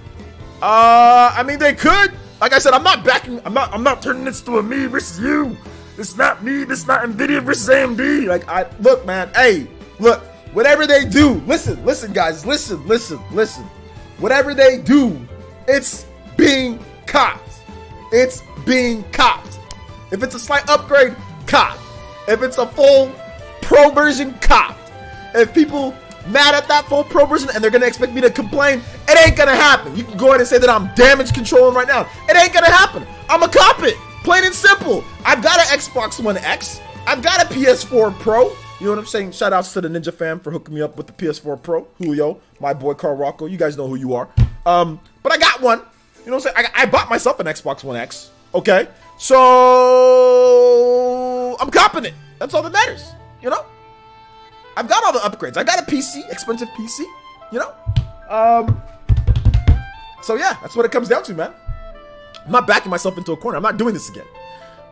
I mean they could. Like I said, I'm not turning this to a me versus you. It's not me. This is not Nvidia versus AMD. Like look, man. Hey, look. Whatever they do, listen, guys. Listen. Whatever they do, it's being copped. It's being copped. If it's a slight upgrade, copped. If it's a full pro version, copped. If people mad at that full pro version and they're gonna expect me to complain, it ain't gonna happen. You can go ahead and say that I'm damage controlling right now. It ain't gonna happen. I'ma cop it. Plain and simple. I've got an Xbox One X. I've got a PS4 Pro. You know what I'm saying? Shout outs to the Ninja fam for hooking me up with the PS4 Pro. Julio, my boy Carl Rocco. You guys know who you are. But I got one. You know what I'm saying? I bought myself an Xbox One X. Okay? So I'm copping it. That's all that matters. You know? I've got all the upgrades. I got a PC, expensive PC. You know? So yeah, that's what it comes down to, man. I'm not backing myself into a corner. I'm not doing this again.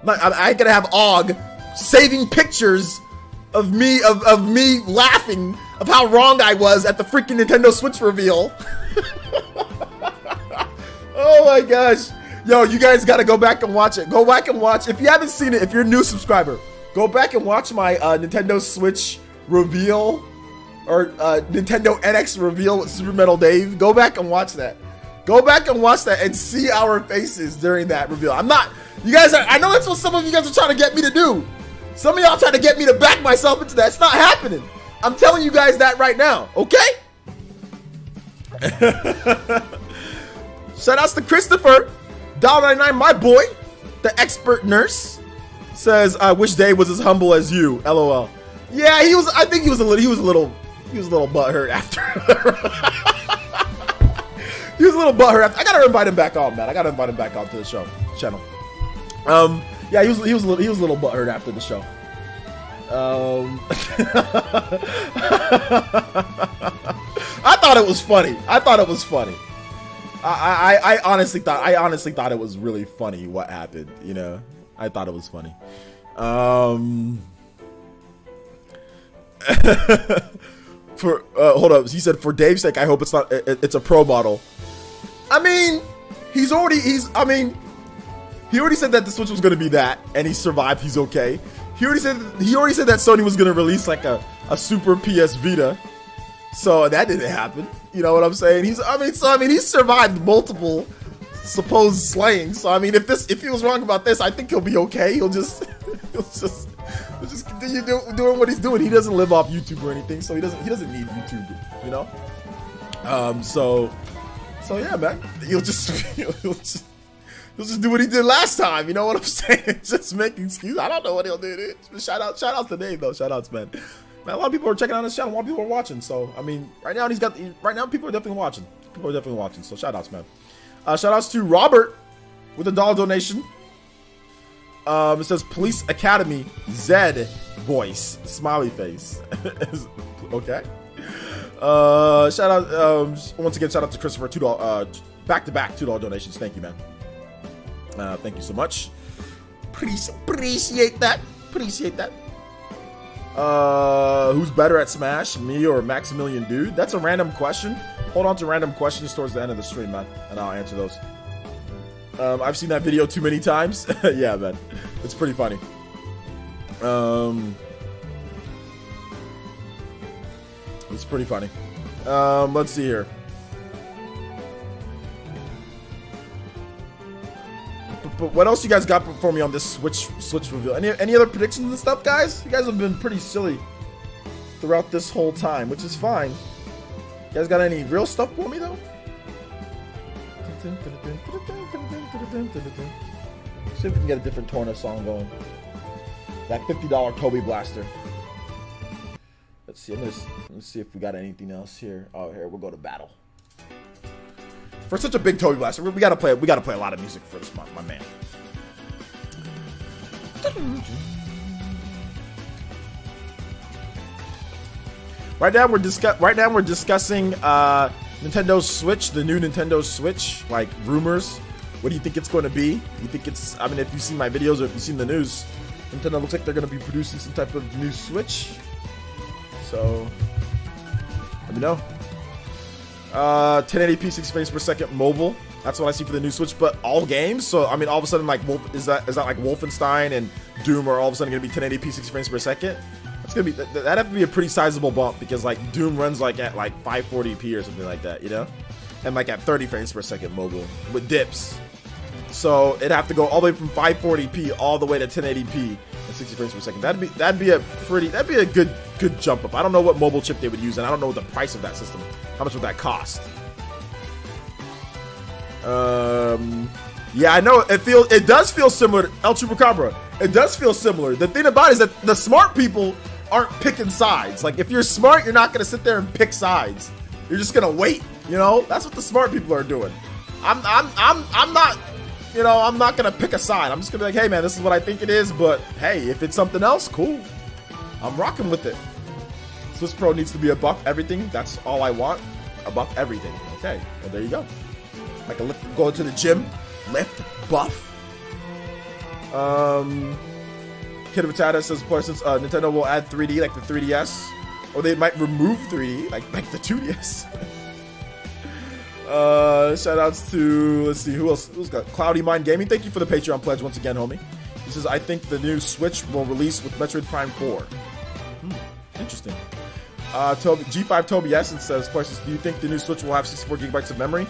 I ain't gonna have Og saving pictures of me laughing of how wrong I was at the freaking Nintendo Switch reveal. Oh my gosh. Yo, you guys gotta go back and watch it. Go back and watch. If you haven't seen it, if you're a new subscriber, go back and watch my Nintendo Switch reveal or Nintendo NX reveal with Super Metal Dave. Go back and watch that. Go back and watch that and see our faces during that reveal. I know that's what some of you guys are trying to get me to do. Some of y'all trying to get me to back myself into that. It's not happening. I'm telling you guys that right now, okay? Shout outs to Christopher. $1.99, my boy. The expert nurse says, I wish Dave was as humble as you. LOL. Yeah, he was. I think he was a little butthurt after. He was a little butthurt after. I gotta invite him back on, man. I gotta invite him back on to the channel. Yeah, he was a little butthurt after the show. I thought it was funny. I thought it was funny. I honestly thought it was really funny what happened. You know, I thought it was funny. For hold up, he said for Dave's sake, I hope it's not. It's a pro model. I mean, he already said that the Switch was gonna be that, and he survived. He's okay. He already said that Sony was gonna release like a Super PS Vita, so that didn't happen. You know what I'm saying? He's survived multiple supposed slayings. So I mean, if he was wrong about this, I think he'll be okay. He'll just continue doing what he's doing. He doesn't live off YouTube or anything, so he doesn't need YouTube. You know? So yeah, man. He'll just do what he did last time. You know what I'm saying? Just make excuses. I don't know what he'll do, dude. Shout out to Dave though. Shout outs, man. Man, a lot of people are checking out his channel. A lot of people are watching. So I mean, right now people are definitely watching. People are definitely watching. So shout outs, man. Shout outs to Robert with a $1 donation. It says Police Academy Z voice smiley face. Okay. Shout out once again. Shout out to Christopher. $2 back-to-back $2 donations. Thank you, man. Thank you so much. Appreciate that. Appreciate that. Who's better at Smash, me or Maximilian Dude? That's a random question. Hold on to random questions towards the end of the stream, man, and I'll answer those. I've seen that video too many times. Yeah, man, it's pretty funny. It's pretty funny. Let's see here. But what else you guys got for me on this Switch reveal? Any other predictions and stuff, guys? You guys have been pretty silly throughout this whole time, which is fine. You guys got any real stuff for me though? See if we can get a different Torna song going. That $50 Toby Blaster. Let's see. Let's see if we got anything else here. Oh, here we'll go to battle. For such a big Toby Blaster, we gotta play a lot of music for this month, my man. Right now we're discussing Nintendo Switch, the new Nintendo Switch, like rumors. What do you think it's going to be? You think it's? I mean, if you've seen my videos or if you've seen the news, Nintendo looks like they're going to be producing some type of new Switch. So let me know. 1080p 60 frames per second mobile. That's what I see for the new Switch, but all games. So I mean, all of a sudden, like, is that like Wolfenstein and Doom are all of a sudden going to be 1080p 60 frames per second? That's gonna be that'd have to be a pretty sizable bump because like Doom runs like at like 540p or something like that, you know, and like at 30 frames per second mobile with dips. So it'd have to go all the way from 540p all the way to 1080p and 60 frames per second. That'd be a good jump up. I don't know what mobile chip they would use, and I don't know the price of that system. How much would that cost? Yeah, I know it does feel similar to El Chupacabra. It does feel similar. The thing about it is that the smart people aren't picking sides. Like, if you're smart, you're not gonna sit there and pick sides. You're just gonna wait. You know, that's what the smart people are doing. I'm not. You know, I'm not gonna pick a side. I'm just gonna be like, hey man, this is what I think it is. But hey, if it's something else, cool. I'm rocking with it. Switch Pro needs to be a buff everything. That's all I want. A buff everything. Okay, well there you go. Like a lift, go to the gym, lift, buff. Kid of Tata says, for instance, Nintendo will add 3D like the 3DS, or they might remove 3D like the 2DS. Shout outs to, let's see, who's got Cloudy Mind Gaming. Thank you for the Patreon pledge once again, homie. He says, I think the new Switch will release with Metroid Prime 4. Interesting. G5 Toby Essence says, questions, do you think the new Switch will have 64 gigabytes of memory?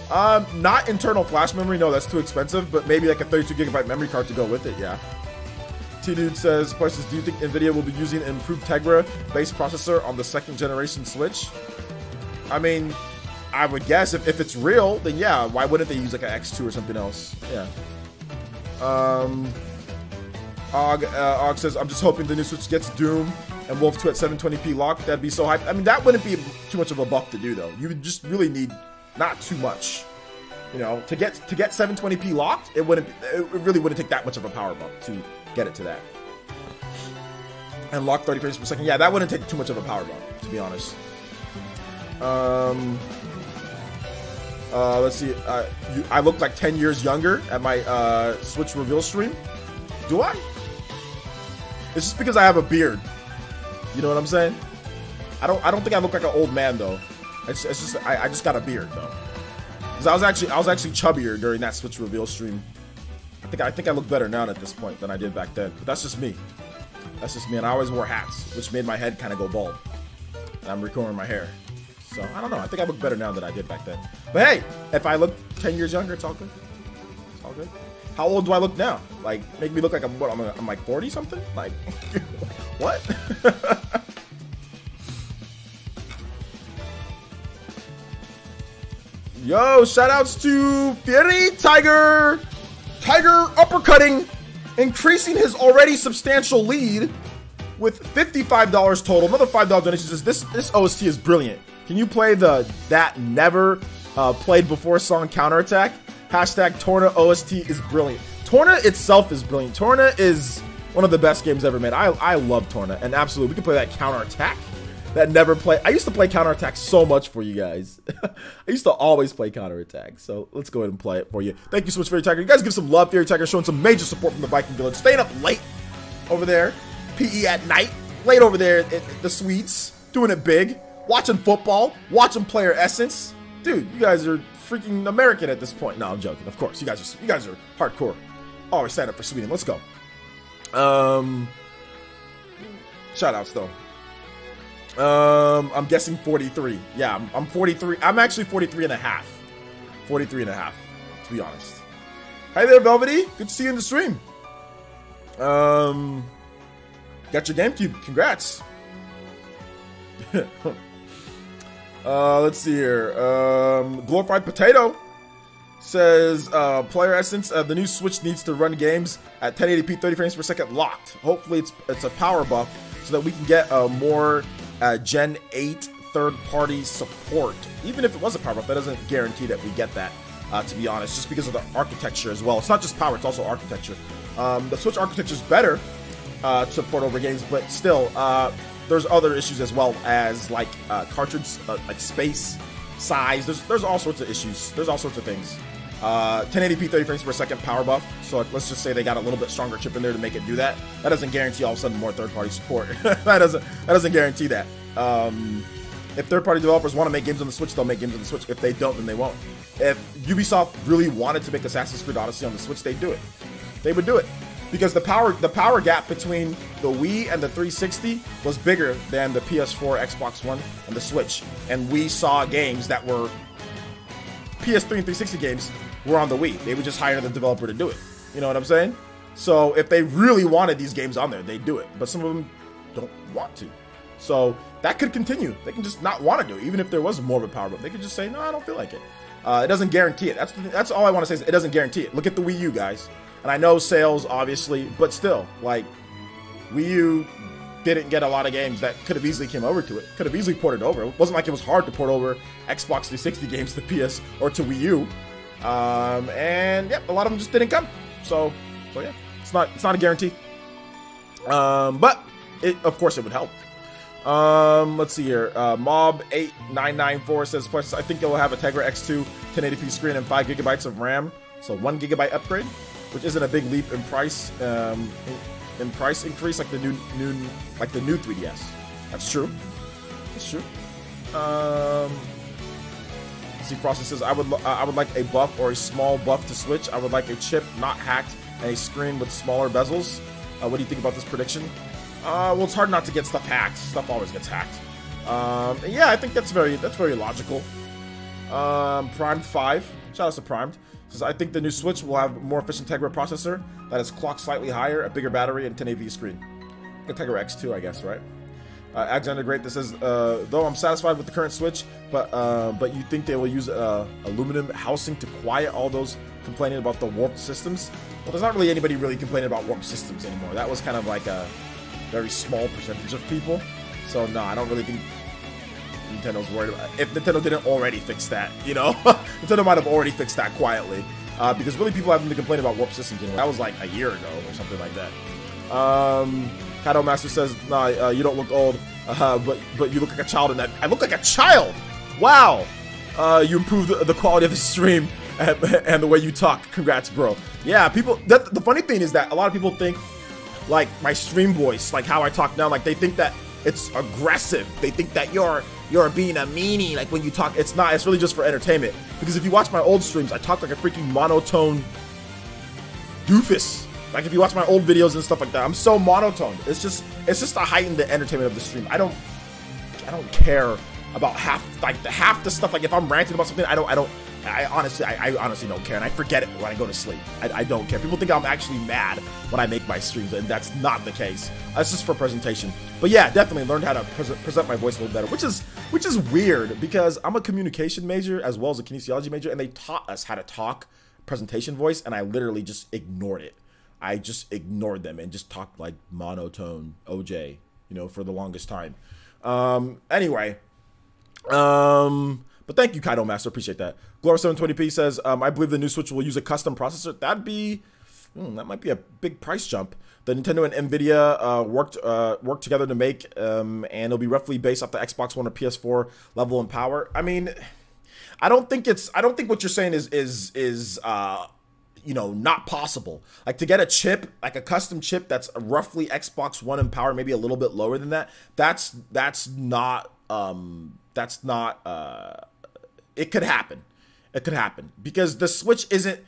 Not internal flash memory, no, that's too expensive, but maybe like a 32 gigabyte memory card to go with it, yeah. T-Dude says, questions, do you think NVIDIA will be using an improved Tegra-based processor on the second generation Switch? I mean, I would guess if it's real, then yeah, why wouldn't they use like an X2 or something else? Yeah. Og says, I'm just hoping the new Switch gets Doom and Wolf 2 at 720p lock. That'd be so hype. I mean, that wouldn't be too much of a buff to do though. You would just really need not too much. You know, to get 720p locked, it really wouldn't take that much of a power bump to get it to that. and lock 30 frames per second. Yeah, that wouldn't take too much of a power bump, to be honest. Let's see. I look like 10 years younger at my Switch reveal stream. Do I? It's just because I have a beard. You know what I'm saying? I don't think I look like an old man though. It's just I just got a beard though. Cause I was actually chubbier during that Switch reveal stream. I think I look better now at this point than I did back then. But that's just me. That's just me. And I always wore hats, which made my head kind of go bald. And I'm recombing my hair. So I don't know. I think I look better now than I did back then. But hey, if I look 10 years younger, it's all good. It's all good. How old do I look now? Like, make me look like I'm like 40 something? Like, what? Yo, shoutouts to Fury Tiger. Tiger uppercutting, increasing his already substantial lead with $55 total. Another $5 donation says this OST is brilliant. Can you play the that never played before song Counterattack? Hashtag Torna OST is brilliant. Torna itself is brilliant. Torna is one of the best games ever made. I love Torna, and absolutely we can play that Counterattack. That never play. I used to play Counterattack so much for you guys. I used to always play Counterattack. So let's go ahead and play it for you. Thank you so much, Fury Tiger. You guys give some love, Fury Tiger, showing some major support from the Viking Village. Staying up late over there. PE at night. Late over there at the Swedes. Doing it big. Watching football. Watching Player Essence. Dude, you guys are freaking American at this point. No, I'm joking. Of course. You guys are hardcore. Always stand up for Sweden. Let's go. Shoutouts though. I'm guessing 43. Yeah, I'm 43. I'm actually 43 and a half. 43 and a half, to be honest. Hi there, Velvety. Good to see you in the stream. Got your GameCube. Congrats. Let's see here. Glorified Potato says, Player Essence, the new Switch needs to run games at 1080p 30 frames per second locked. Hopefully it's a power buff so that we can get more Gen 8 third-party support. Even if it was a power buff, that doesn't guarantee that we get that, to be honest, just because of the architecture as well. It's not just power, it's also architecture. The Switch architecture is better to port over games, but still, there's other issues as well as like cartridge like space, size. There's all sorts of issues. There's all sorts of things. 1080p 30 frames per second power buff. So let's just say they got a little bit stronger chip in there to make it do that. That doesn't guarantee all of a sudden more third-party support. that doesn't guarantee that. If third-party developers want to make games on the Switch, they'll make games on the Switch. If they don't, then they won't. If Ubisoft really wanted to make Assassin's Creed Odyssey on the Switch, they'd do it. They would do it. Because the power gap between the Wii and the 360 was bigger than the PS4, Xbox One, and the Switch. And we saw games that were PS3 and 360 games were on the Wii. They would just hire the developer to do it. You know what I'm saying? So if they really wanted these games on there, they'd do it. But some of them don't want to. So that could continue. They can just not want to do it. Even if there was more of a power up, they could just say, no, I don't feel like it. It doesn't guarantee it. That's all I want to say is it doesn't guarantee it. Look at the Wii U, guys. And I know sales, obviously, but still, like, Wii U didn't get a lot of games that could have easily came over to it. Could have easily ported over. It wasn't like it was hard to port over Xbox 360 games to PS or to Wii U. And yeah, a lot of them just didn't come. So yeah, it's not a guarantee. But of course it would help. Let's see here. Mob8994 says, plus I think it will have a Tegra X2 1080p screen and 5 gigabytes of RAM. So 1 gigabyte upgrade, which isn't a big leap in price. In price increase like the new 3DS. That's true. That's true. See, Frosty says I would like a buff or a small buff to Switch. I would like a chip not hacked and a screen with smaller bezels. What do you think about this prediction? Well, it's hard not to get stuff hacked. Stuff always gets hacked. Yeah, I think that's very logical. Primed 5. Shout out to Primed. Says, I think the new Switch will have a more efficient Tegra processor that is clocked slightly higher, a bigger battery, and 1080p screen. The Tegra X2, I guess, right? Alexander Great that says, though I'm satisfied with the current Switch, but you think they will use aluminum housing to quiet all those complaining about the warped systems? Well, there's not really anybody really complaining about warped systems anymore. That was kind of like a very small percentage of people. So no, I don't really think Nintendo's worried about it. If Nintendo didn't already fix that, you know? Nintendo might have already fixed that quietly. Because really people haven't been complaining about warped systems anymore. That was like a year ago or something like that. Kaido Master says, nah, you don't look old, but you look like a child in that. I look like a child. Wow. You improved the quality of the stream and the way you talk. Congrats, bro. Yeah, people. The funny thing is that a lot of people think, like, my stream voice, like how I talk now, like they think that it's aggressive. They think that you're being a meanie, like when you talk. It's not. It's really just for entertainment. Because if you watch my old streams, I talk like a freaking monotone doofus. Like if you watch my old videos and stuff like that, I'm so monotone. It's just to heighten the entertainment of the stream. I don't care about half the stuff. Like if I'm ranting about something, I honestly don't care, and I forget it when I go to sleep. I don't care. People think I'm actually mad when I make my streams, and that's not the case. That's just for presentation. But yeah, definitely learned how to present my voice a little better, which is weird because I'm a communication major as well as a kinesiology major, and they taught us how to talk presentation voice, and I literally just ignored it. I just ignored them and just talked like monotone OJ, you know, for the longest time. Anyway, but thank you, Kaido Master. Appreciate that. Glory720p says, I believe the new Switch will use a custom processor. That might be a big price jump. The Nintendo and Nvidia worked together to make, and it'll be roughly based off the Xbox One or PS4 level and power. I mean, I don't think what you're saying is you know, not possible. Like to get a chip, like a custom chip that's roughly Xbox One in power, maybe a little bit lower than that. That's not. It could happen. It could happen because the Switch isn't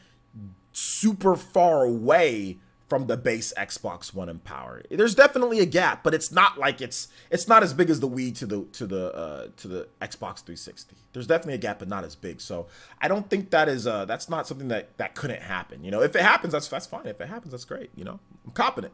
super far away from the base Xbox One in power. There's definitely a gap, but it's not like it's not as big as the Wii to the Xbox 360. There's definitely a gap, but not as big. So I don't think that's not something that couldn't happen. You know, if it happens, that's fine. If it happens, that's great. You know, I'm confident.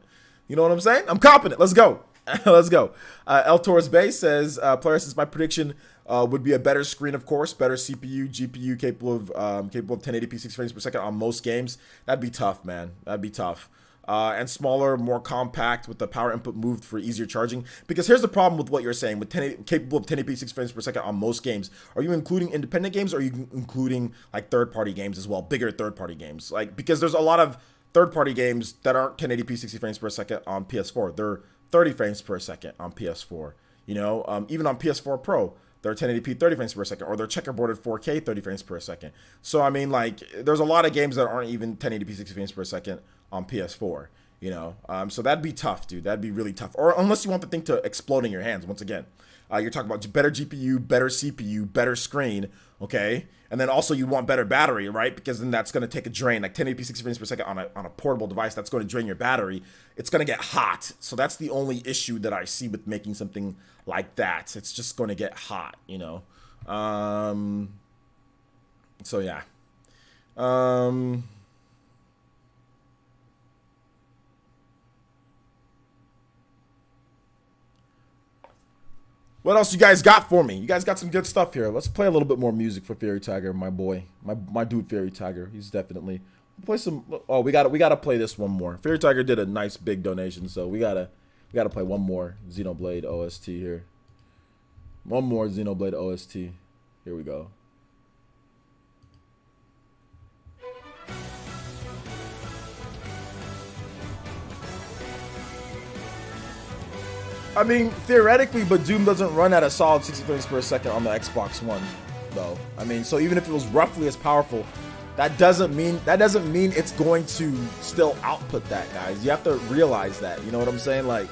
You know what I'm saying? I'm confident. Let's go. Let's go. El Torres Bay says, player, since my prediction would be a better screen, of course, better CPU, GPU capable of 1080p 60 frames per second on most games. That'd be tough, man. That'd be tough. And smaller, more compact with the power input moved for easier charging. Because here's the problem with what you're saying with capable of 1080p 60 frames per second on most games. Are you including independent games or are you including like third-party games as well, bigger third-party games? Like because there's a lot of third-party games that aren't 1080p 60 frames per second on PS4. They're 30 frames per second on PS4. You know, even on PS4 Pro, they're 1080p 30 frames per second, or they're checkerboarded 4K 30 frames per second. So I mean, like, there's a lot of games that aren't even 1080p 60 frames per second on PS4. You know, so that'd be tough, dude. That'd be really tough. Or unless you want the thing to explode in your hands. Once again, you're talking about better GPU, better CPU, better screen. Okay, and then also you want better battery, right? Because then that's going to take a drain, like 1080p 60 frames per second on a portable device. That's going to drain your battery. It's going to get hot. So that's the only issue that I see with making something like that. It's just going to get hot, you know. So yeah. What else you guys got for me? You guys got some good stuff here. Let's play a little bit more music for Fairy Tiger, my boy, my dude Fairy Tiger. He's definitely play some. Oh, we gotta play this one more. Fairy Tiger did a nice big donation, so we gotta play one more Xenoblade OST here. One more Xenoblade OST. Here we go. I mean, theoretically, but Doom doesn't run at a solid 60 frames per second on the Xbox One, though. I mean, so even if it was roughly as powerful, that doesn't mean it's going to still output that, guys. You have to realize that. You know what I'm saying? Like,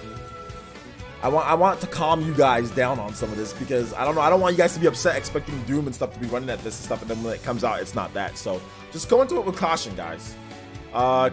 I want to calm you guys down on some of this because I don't know. I don't want you guys to be upset expecting Doom and stuff to be running at this and stuff, and then when it comes out, it's not that. So just go into it with caution, guys.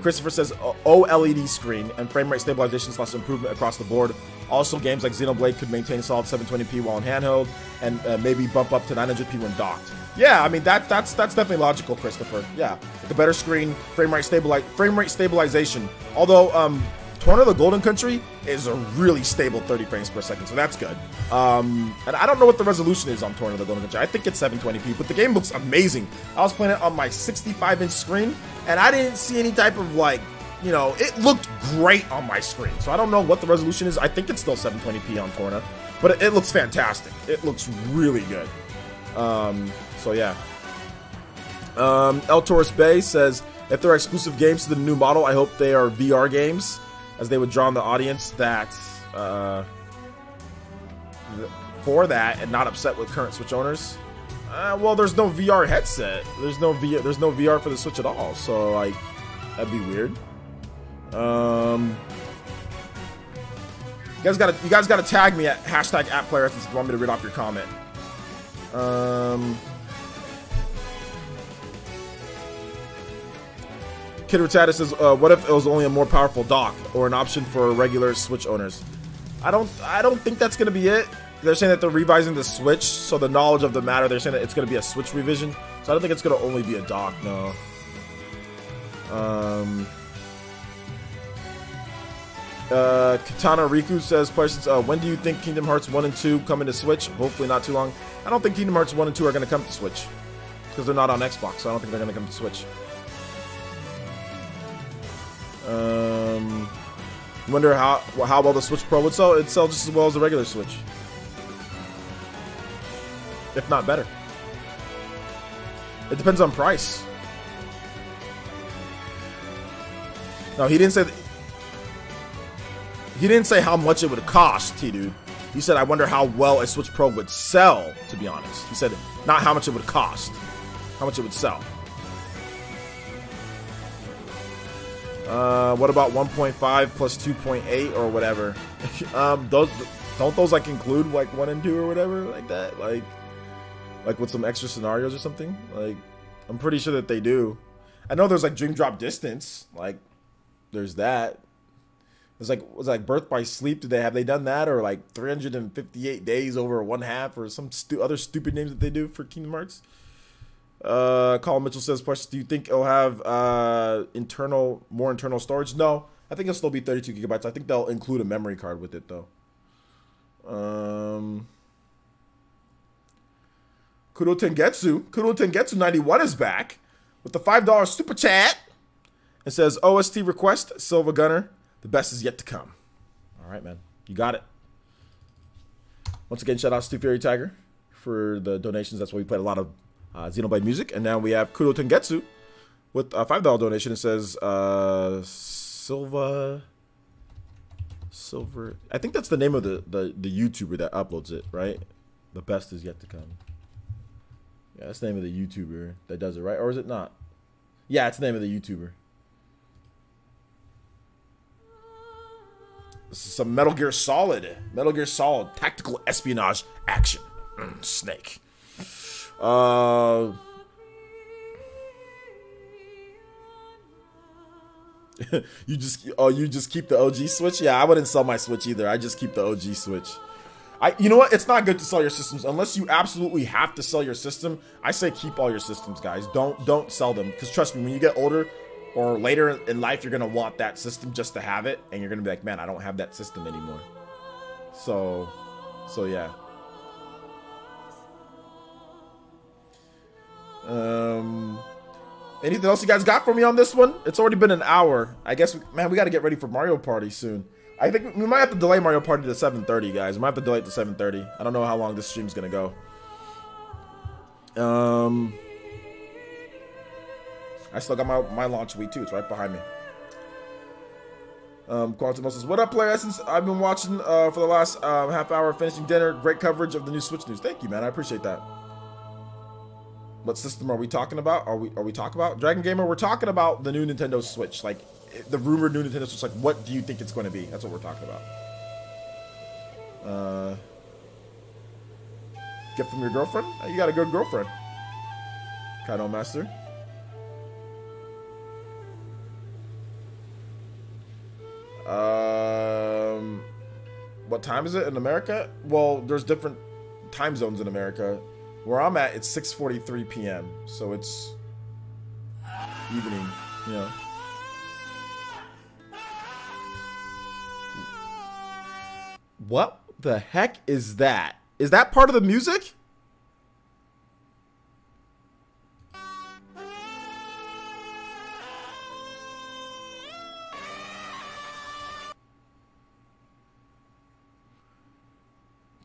Christopher says OLED screen and frame rate stabilization / improvement across the board. Also, games like Xenoblade could maintain solid 720p while in handheld and maybe bump up to 900p when docked. Yeah, I mean that's definitely logical, Christopher. Yeah, the better screen, frame rate stabilization. Although Torna the Golden Country is a really stable 30 frames per second, so that's good. And I don't know what the resolution is on Torna the Golden Country. I think it's 720p, but the game looks amazing. I was playing it on my 65-inch screen, and I didn't see any type of, like, you know, it looked great on my screen. So I don't know what the resolution is. I think it's still 720p on Torna, but it looks fantastic. It looks really good. So yeah. El Torres Bay says, if there are exclusive games to the new model, I hope they are VR games. as they would draw on the audience that for that and not upset with current Switch owners. Well, there's no VR headset. There's no VR for the Switch at all. So like, that'd be weird. You guys gotta tag me at #@player_essence if you want me to read off your comment. Kid Retata says, what if it was only a more powerful dock or an option for regular Switch owners? I don't think that's gonna be it. They're saying that they're revising the Switch, so the knowledge of the matter, they're saying that it's gonna be a Switch revision. So I don't think it's gonna only be a dock, no. Katana Riku says, when do you think Kingdom Hearts 1 and 2 come into Switch? Hopefully not too long. I don't think Kingdom Hearts 1 and 2 are going to come to Switch. Because they're not on Xbox, so I don't think they're going to come to Switch. Wonder how well the Switch Pro would sell. It'd sell just as well as the regular Switch. If not better. It depends on price. No, he didn't say... He didn't say how much it would cost, T-Dude. He said, I wonder how well a Switch Pro would sell, to be honest. He said, not how much it would cost. How much it would sell. What about 1.5 plus 2.8 or whatever? Don't those like include like 1 and 2 or whatever like that? Like with some extra scenarios or something? Like, I'm pretty sure that they do. I know there's like Dream Drop Distance. Like, there's that. It was like Birth by Sleep. Have they done that, or like 358 days over 1/2, or some other stupid names that they do for Kingdom Hearts? Colin Mitchell says, do you think it'll have more internal storage? No, I think it'll still be 32 gigabytes. I think they'll include a memory card with it though. Kudo Tengetsu 91 is back with the $5 super chat. It says OST request Silva Gunner. The best is yet to come. All right, man. You got it. Once again, shout out to Fairy Tiger for the donations. That's why we played a lot of Xenoblade music. And now we have Kudo Tengetsu with a $5 donation. It says Silver. I think that's the name of the YouTuber that uploads it, right? The best is yet to come. Yeah, that's the name of the YouTuber that does it, right? Or is it not? Yeah, it's the name of the YouTuber. This is some Metal Gear Solid tactical espionage action. Snake. You just keep the OG Switch? Yeah, I wouldn't sell my Switch either. I just keep the OG Switch. You know what? It's not good to sell your systems unless you absolutely have to sell your system. I say keep all your systems, guys. Don't sell them, because trust me, when you get older or later in life, you're gonna want that system just to have it, and you're gonna be like, man, I don't have that system anymore. So yeah. Anything else you guys got for me on this one? It's already been an hour. I guess, man, we got to get ready for Mario Party soon. I think we might have to delay Mario Party to 7:30, guys. We might have to delay it to 7:30. I don't know how long this stream's gonna go. I still got my launch week too. It's right behind me. Quantum says, what up, Player Essence? I've been watching for the last half hour, finishing dinner. Great coverage of the new Switch news. Thank you, man. I appreciate that. What system are we talking about? Are we talking about Dragon Gamer? We're talking about the new Nintendo Switch, like the rumored new Nintendo Switch. Like, what do you think it's going to be? That's what we're talking about. Gift from your girlfriend? You got a good girlfriend. Kaido Master. What time is it in America? Well, there's different time zones in America. Where I'm at, it's 6:43 p.m. So it's evening, you know. What the heck is that? Is that part of the music?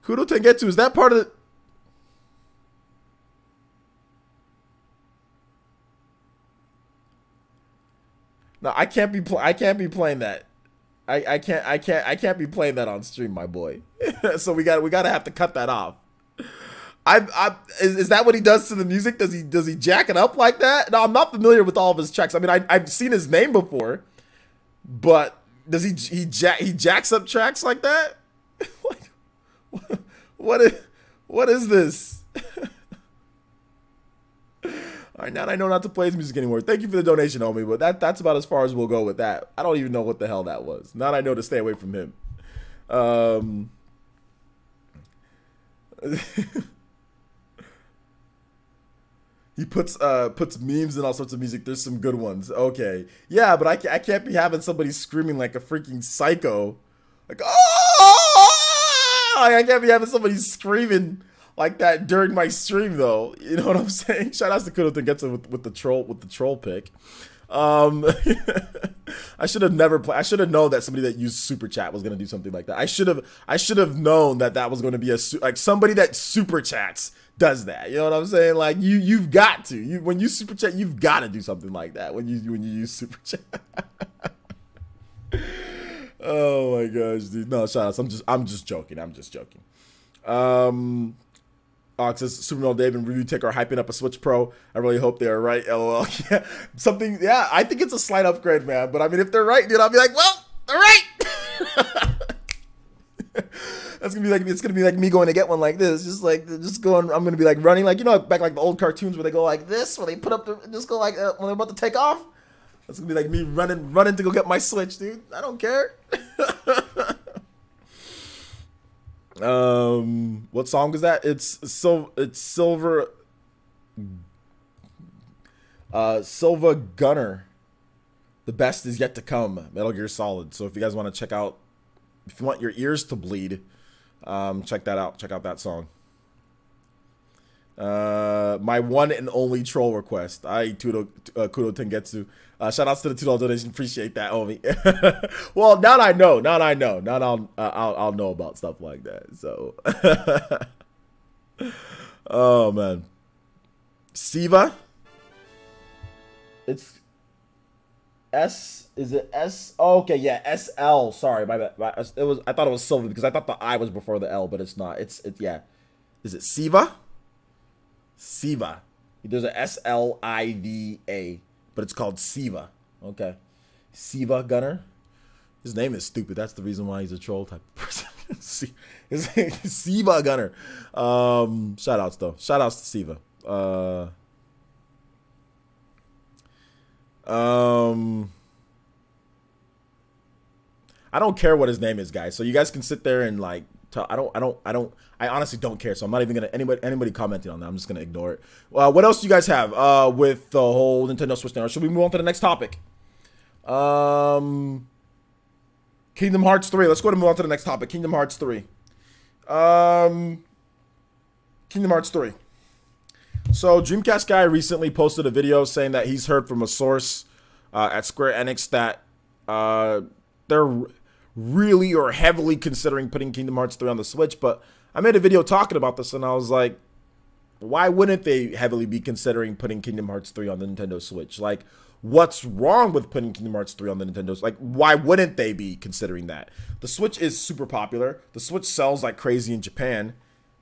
Kudo Tengetsu, is that part of the... No, I can't be playing that. I can't be playing that on stream, my boy. So we gotta have to cut that off. Is that what he does to the music? Does he jack it up like that? No, I'm not familiar with all of his tracks. I mean, I've seen his name before, but does he jacks up tracks like that? What is this? All right, now I know not to play his music anymore. Thank you for the donation, homie, but that's about as far as we'll go with that. I don't even know what the hell that was. Now I know to stay away from him. He puts memes and all sorts of music. There's some good ones. Okay, yeah, but I can't be having somebody screaming like a freaking psycho, like oh! I can't be having somebody screaming like that during my stream, though. You know what I'm saying? Shout out to Kudo that gets it with the troll pick. I should have never played. I should have known that somebody that used super chat was gonna do something like that. I should have known that was going to be like somebody that super chats does that. You know what I'm saying? Like you've got to. When you super chat, you've got to do something like that when you use super chat. Oh my gosh, dude. No, shout outs. I'm just joking. Ox says Superman Dave and Review Tech are hyping up a Switch Pro. I really hope they are right. LOL. Yeah, yeah. I think it's a slight upgrade, man. But I mean, if they're right, dude, I'll be like, well, they're right. It's gonna be like me going to get one like this, just going. I'm gonna be like running, like back like the old cartoons where they go like this, where they put up just go like when they're about to take off. That's gonna be like me running to go get my Switch, dude. I don't care. What song is that? It's Silver Silva Gunner. The best is yet to come. Metal Gear Solid. So if you guys want to check out, if you want your ears to bleed, check that out. Check out that song. My one and only troll request. Kudo Tengetsu. Shout outs to the $2 donation. Appreciate that, homie. Well, now I know. Now I'll know about stuff like that. So, oh man, Siva. It's S. Is it S? Oh, okay, yeah, SL. Sorry, my bad. I thought it was Silva because I thought the I was before the L, but it's not. It's yeah. Is it Siva? Siva. There's a SLIVA, but it's called Siva. Okay. Siva Gunner. His name is stupid. That's the reason why he's a troll type of person. Siva Gunner. Shout outs though. Shout outs to Siva. I don't care what his name is, guys. So you guys can sit there and like I honestly don't care. So I'm not even gonna anybody commenting on that. I'm just gonna ignore it. What else do you guys have with the whole Nintendo Switch now? Should we move on to the next topic? Kingdom Hearts 3. Let's go and move on to the next topic. Kingdom Hearts 3. Kingdom Hearts 3. So Dreamcast guy recently posted a video saying that he's heard from a source at Square Enix that they're really or heavily considering putting Kingdom Hearts 3 on the Switch. But I made a video talking about this and I was like, why wouldn't they heavily be considering putting Kingdom Hearts 3 on the Nintendo Switch? Like, what's wrong with putting Kingdom Hearts 3 on the Nintendo Switch? Like, why wouldn't they be considering that? The Switch is super popular. The Switch sells like crazy in Japan.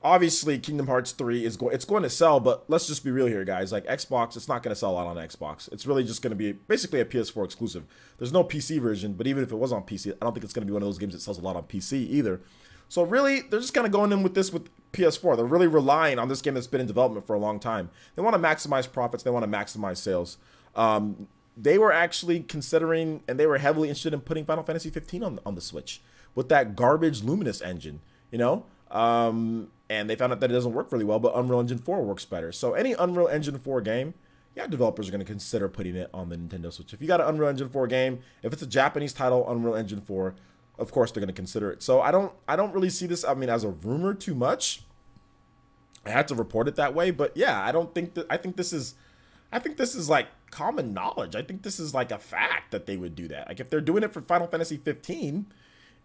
Obviously, Kingdom Hearts 3 is going to sell, but let's just be real here, guys. Like, Xbox, it's not going to sell out on Xbox. It's really just going to be basically a PS4 exclusive. There's no PC version, but even if it was on PC, I don't think it's going to be one of those games that sells a lot on PC either. So really, they're just kind of going in with this with PS4. They're really relying on this game that's been in development for a long time. They want to maximize profits. They want to maximize sales. They were actually considering, and they were heavily interested in putting Final Fantasy 15 on the Switch with that garbage Luminous engine, you know? And they found out that it doesn't work really well, but Unreal Engine 4 works better. So any Unreal Engine 4 game, yeah, developers are going to consider putting it on the Nintendo Switch. If you got an Unreal Engine 4 game, if it's a Japanese title, Unreal Engine 4, of course they're going to consider it. So I don't really see this, I mean, as a rumor too much. I had to report it that way, but yeah, I think this is like common knowledge. I think this is like a fact that they would do that. Like if they're doing it for Final Fantasy 15,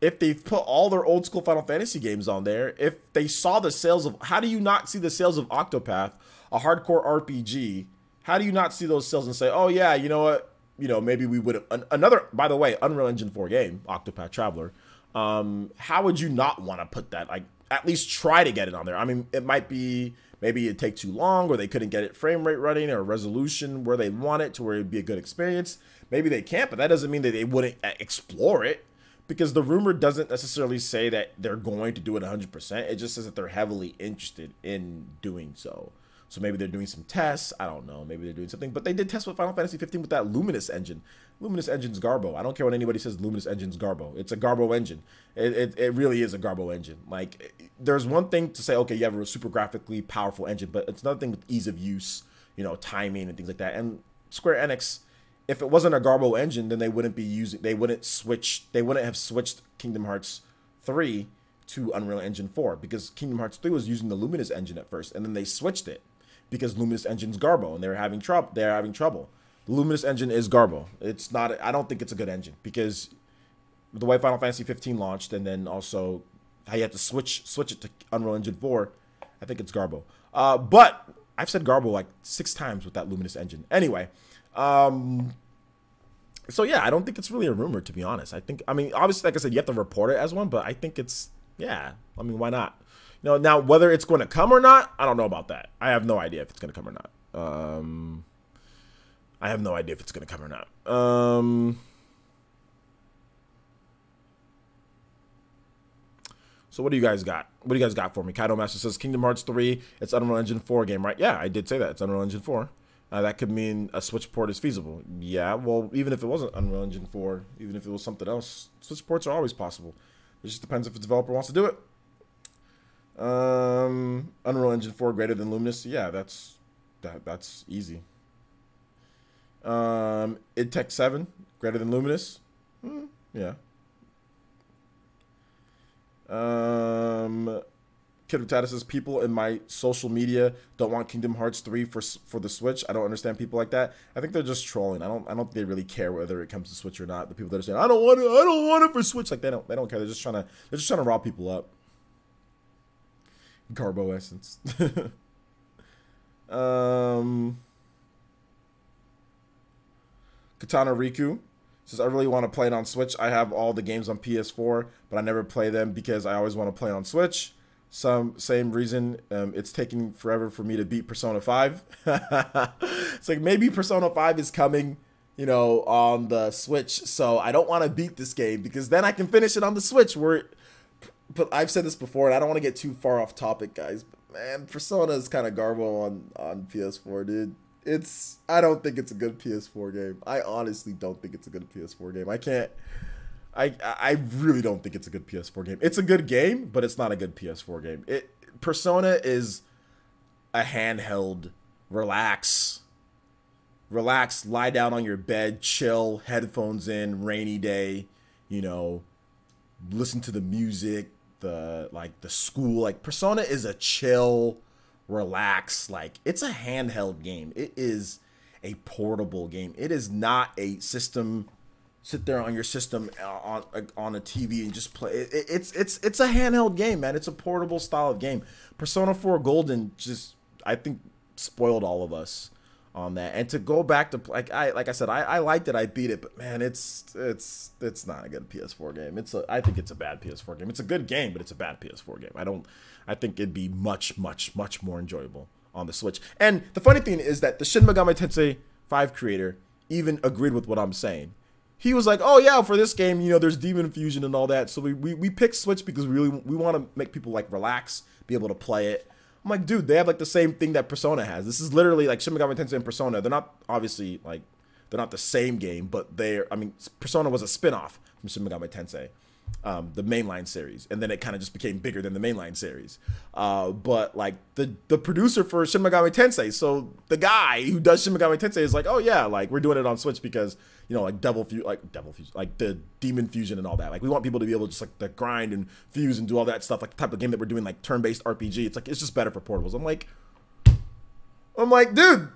if they've put all their old school Final Fantasy games on there, if they saw the sales of, how do you not see the sales of Octopath, a hardcore RPG? How do you not see those sales and say, oh yeah, you know what? you know, maybe we would have another. By the way, Unreal Engine 4 game, Octopath Traveler. How would you not want to put that? Like, at least try to get it on there. I mean, it might be maybe it'd take too long, or they couldn't get it frame rate running or resolution where they want it to where it'd be a good experience. Maybe they can't, but that doesn't mean that they wouldn't explore it, because the rumor doesn't necessarily say that they're going to do it 100%. It just says that they're heavily interested in doing so. So maybe they're doing some tests. I don't know. Maybe they're doing something. But they did test with Final Fantasy 15 with that Luminous engine. Luminous engine's Garbo. I don't care what anybody says. Luminous engine's Garbo. It's a Garbo engine. It really is a Garbo engine. Like, there's one thing to say, okay, you have a super graphically powerful engine, but it's another thing with ease of use, you know, timing and things like that. And Square Enix, if it wasn't a Garbo engine, then they wouldn't be using. They wouldn't have switched Kingdom Hearts 3 to Unreal Engine 4, because Kingdom Hearts 3 was using the Luminous engine at first, and then they switched it because Luminous engine's Garbo, and they're having trouble. The Luminous engine is Garbo. It's not. I don't think it's a good engine, because the way Final Fantasy 15 launched, and then also how you had to switch it to Unreal Engine 4, I think it's Garbo. But I've said Garbo like 6 times with that Luminous engine. Anyway, so yeah, I don't think it's really a rumor, to be honest. I mean, obviously, like I said, you have to report it as one, but I think it's, yeah. I mean, why not? You know, now whether it's going to come or not, I don't know about that. I have no idea if it's going to come or not. I have no idea if it's going to come or not. So what do you guys got? What do you guys got for me? Kaido Master says Kingdom Hearts 3, it's Unreal Engine 4 game, right? Yeah, I did say that. It's Unreal Engine 4. That could mean a Switch port is feasible. Yeah, well, even if it wasn't Unreal Engine 4, even if it was something else, Switch ports are always possible. It just depends if the developer wants to do it. Unreal Engine 4 greater than Luminous. Yeah, that's easy. id Tech 7 greater than Luminous. Yeah. Kid Potato says people in my social media don't want Kingdom Hearts 3 for the Switch. I don't understand people like that. I think they're just trolling. I don't think they really care whether it comes to Switch or not. The people that are saying I don't want it for Switch, like they don't care. They're just trying to rile people up. Garbo essence. Katana Riku says, I really want to play it on Switch. I have all the games on PS4, but I never play them because I always want to play on Switch. Same reason, it's taking forever for me to beat Persona 5. It's like, maybe Persona 5 is coming, you know, on the Switch, so I don't want to beat this game because then I can finish it on the Switch. But I've said this before, and I don't want to get too far off topic, guys, but man, Persona is kind of garbo on PS4, dude. I don't think it's a good PS4 game. I honestly don't think it's a good PS4 game. I really don't think it's a good PS4 game. It's a good game, but it's not a good PS4 game. Persona is a handheld, relax, lie down on your bed, chill, headphones in, rainy day, you know, listen to the music, the school. Like, Persona is a chill, relax, like, it's a handheld game. It is a portable game. It is not a system, sit there on your system on a TV and just play. It's a handheld game, man. It's a portable style of game. Persona 4 Golden just, I think, spoiled all of us on that. And to go back to, like I said, I liked it, I beat it, but man, it's not a good PS4 game. I think it's a bad PS4 game. It's a good game, but it's a bad PS4 game. I think it'd be much more enjoyable on the Switch. And the funny thing is that the Shin Megami Tensei 5 creator even agreed with what I'm saying. He was like, oh yeah, for this game, you know, there's Demon Fusion and all that, so we picked Switch because we want to make people like relax, be able to play it. I'm like, dude, they have like the same thing that Persona has. This is literally like Shin Megami Tensei and Persona. They're not obviously like, they're not the same game, but I mean, Persona was a spin-off from Shin Megami Tensei, the mainline series, and then it kind of just became bigger than the mainline series. But like the producer for Shin Megami Tensei, so the guy who does Shin Megami Tensei is like, oh yeah, like we're doing it on Switch because, you know, like Devil Fusion, like the Demon Fusion and all that. Like, we want people to be able to just like to grind and fuse and do all that stuff, like the type of game that we're doing, like turn-based RPG. It's like, it's just better for portables. I'm like, dude,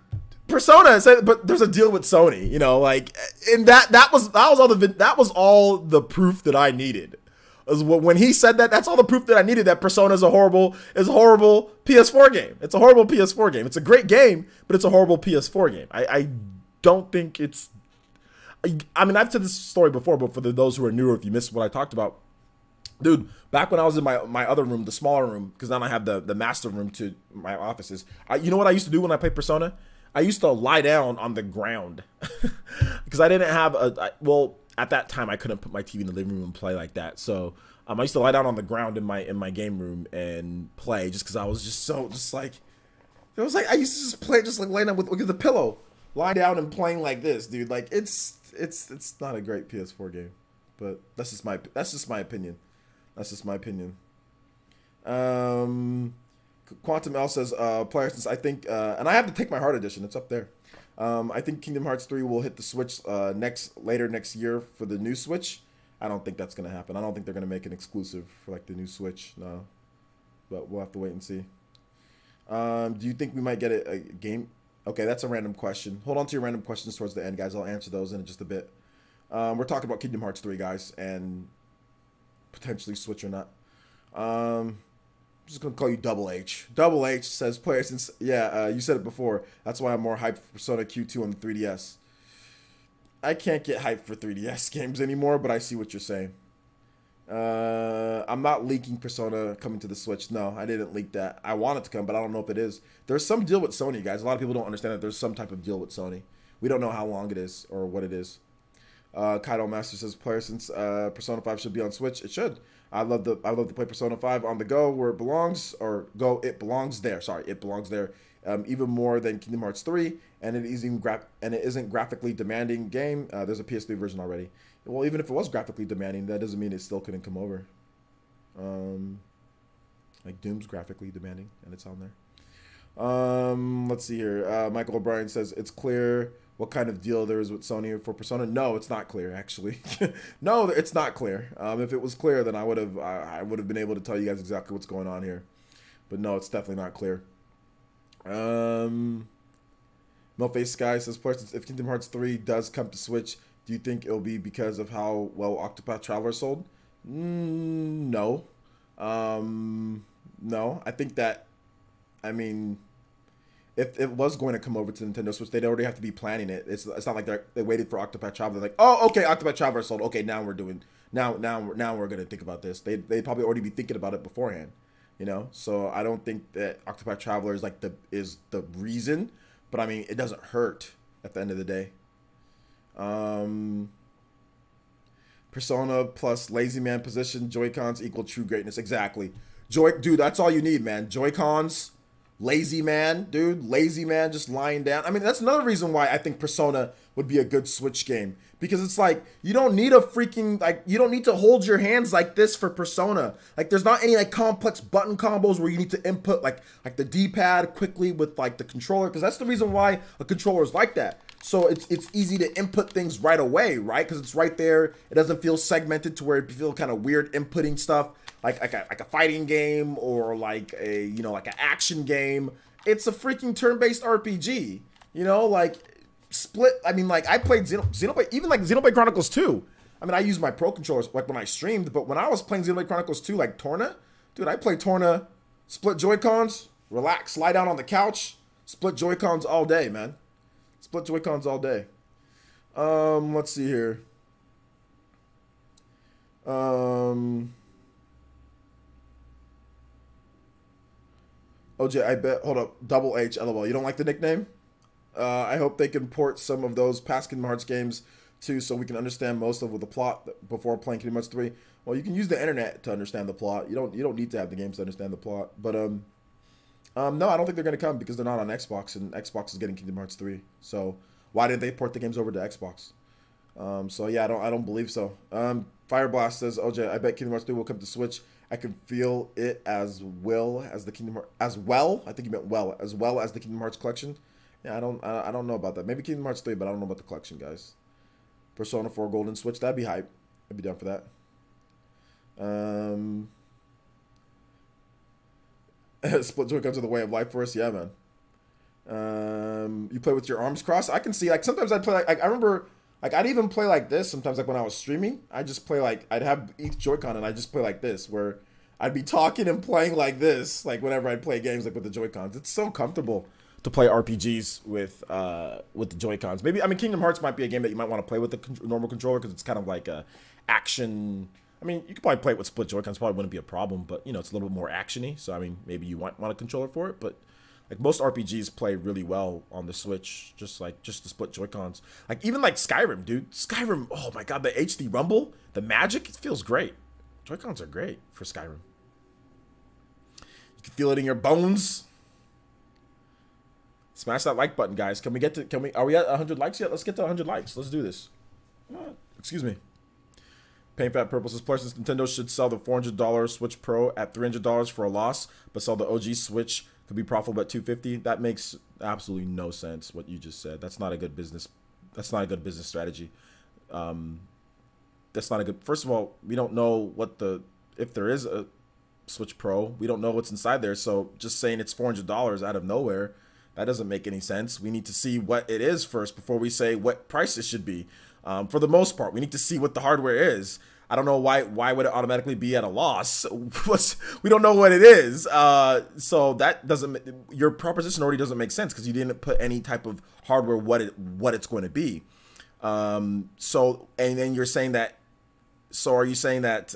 Persona said, but there's a deal with Sony, you know, like, and that was all the proof that I needed. When he said that, that's all the proof that I needed that Persona is a horrible PS4 game. It's a horrible PS4 game. It's a great game, but it's a horrible PS4 game. I don't think it's, I mean, I've said this story before, but for those who are newer, if you missed what I talked about, dude, back when I was in my other room, the smaller room, because now I have the master room to my offices. You know what I used to do when I played Persona? I used to lie down on the ground because I didn't have well, at that time I couldn't put my TV in the living room and play like that. So I used to lie down on the ground in my game room and play just because I was just like it was like I used to just play just like laying down with the pillow, lying down and playing like this, dude. Like it's not a great PS4 game, but that's just my opinion. That's just my opinion. Quantum L says, player, since I think, and I have the Take My Heart edition. It's up there. I think Kingdom Hearts 3 will hit the Switch later next year for the new Switch. I don't think that's going to happen. I don't think they're going to make an exclusive for like the new Switch. No. But we'll have to wait and see. Do you think we might get a game? Okay, that's a random question. Hold on to your random questions towards the end, guys. I'll answer those in just a bit. We're talking about Kingdom Hearts 3, guys, and potentially Switch or not. I'm just gonna call you Double H. Double H says, player, since you said it before. That's why I'm more hyped for Persona Q2 on the 3DS. I can't get hyped for 3DS games anymore, but I see what you're saying. I'm not leaking Persona coming to the Switch. No, I didn't leak that. I want it to come, but I don't know if it is. There's some deal with Sony, guys. A lot of people don't understand that there's some type of deal with Sony. We don't know how long it is or what it is. Kaido Master says, player, since Persona 5 should be on Switch, it should. I love to play Persona 5 on the go where it belongs, it belongs there. Sorry, it belongs there. Even more than Kingdom Hearts 3, and it isn't graphically demanding game. There's a PS3 version already. Well, even if it was graphically demanding, that doesn't mean it still couldn't come over. Like Doom's graphically demanding, and it's on there. Let's see here. Michael O'Brien says, it's clear what kind of deal there is with Sony for Persona. No, it's not clear, actually. No, it's not clear. If it was clear, then I would have been able to tell you guys exactly what's going on here. But no, it's definitely not clear. Millface Sky says, if Kingdom Hearts 3 does come to Switch, do you think it'll be because of how well Octopath Traveler sold? No. No. I think that, I mean, if it was going to come over to Nintendo Switch, they'd already have to be planning it. It's not like they waited for Octopath Traveler. They're like, oh, okay, Octopath Traveler sold. Okay, now we're gonna think about this. They'd probably already be thinking about it beforehand, you know. So I don't think that Octopath Traveler is like the reason, but I mean, it doesn't hurt at the end of the day. Persona plus lazy man position, Joy-Cons equal true greatness. Exactly. Dude, that's all you need, man. Joy-Cons, lazy man, dude, lazy man just lying down. I mean, that's another reason why I think Persona would be a good Switch game, because it's like you don't need you don't need to hold your hands like this for Persona. Like there's not any like complex button combos where you need to input like the D-pad quickly with like the controller, because that's the reason why a controller is like that. So it's easy to input things right away, right? Because it's right there. It doesn't feel segmented to where it feel kind of weird inputting stuff like a fighting game or like a like an action game. It's a freaking turn-based RPG, like split. I mean, like I played Xenoblade, even like Xenoblade Chronicles 2. I mean, I used my Pro controllers like when I streamed, but when I was playing Xenoblade Chronicles 2, like Torna, dude, I played Torna, split Joy-Cons, relax, lie down on the couch, split Joy-Cons all day, man. Split Joy-Cons all day. Let's see here. OJ, I bet. Hold up. Double H, LOL. You don't like the nickname? I hope they can port some of those past Kingdom Hearts games too, so we can understand most of the plot before playing Kingdom Hearts 3. Well, you can use the internet to understand the plot. You don't need to have the games to understand the plot. But no, I don't think they're gonna come because they're not on Xbox, and Xbox is getting Kingdom Hearts 3. So why did they port the games over to Xbox? So yeah, I don't believe so. Fireblast says, OJ, I bet Kingdom Hearts 3 will come to Switch. I can feel it as well as the Kingdom Hearts, as well. I think you meant as well as the Kingdom Hearts collection. Yeah, I don't know about that. Maybe Kingdom Hearts 3, but I don't know about the collection, guys. Persona 4 Golden Switch, that'd be hype. I'd be down for that. Split Joy-Cons are the way of life for us. Yeah, man. You play with your arms crossed? I can see, like, sometimes I'd play, like, I remember, like, I'd even play like this sometimes, like, when I was streaming. I'd just play, like, I'd have each Joy-Con, and I'd just play like this, where I'd be talking and playing like this, like, whenever I'd play games, like, with the Joy-Cons. It's so comfortable. to play RPGs with the Joy-Cons. Maybe, I mean, Kingdom Hearts might be a game that you might want to play with the normal controller because it's kind of like a action. I mean, you could probably play it with split Joy-Cons, probably wouldn't be a problem, but you know, it's a little bit more actiony. So I mean, maybe you want a controller for it, but like most RPGs play really well on the Switch, just the split Joy-Cons. Like even like Skyrim, dude. Skyrim, oh my god, the HD rumble, the magic, it feels great. Joy-Cons are great for Skyrim. You can feel it in your bones. Smash that like button, guys. Are we at 100 likes yet? Let's get to 100 likes. Let's do this. Excuse me. Paint Fat Purple says, plus Nintendo should sell the $400 Switch Pro at $300 for a loss, but sell the OG Switch could be profitable at $250. That makes absolutely no sense, what you just said. That's not a good business. That's not a good business strategy. That's not a good. First of all, we don't know if there is a Switch Pro, we don't know what's inside there. So just saying it's $400 out of nowhere, that doesn't make any sense. We need to see what it is first before we say what price it should be. For the most part, we need to see what the hardware is. I don't know why would it automatically be at a loss? We don't know what it is. So that doesn't, your proposition already doesn't make sense because you didn't put any type of hardware what it's going to be. So, and then you're saying that, so are you saying that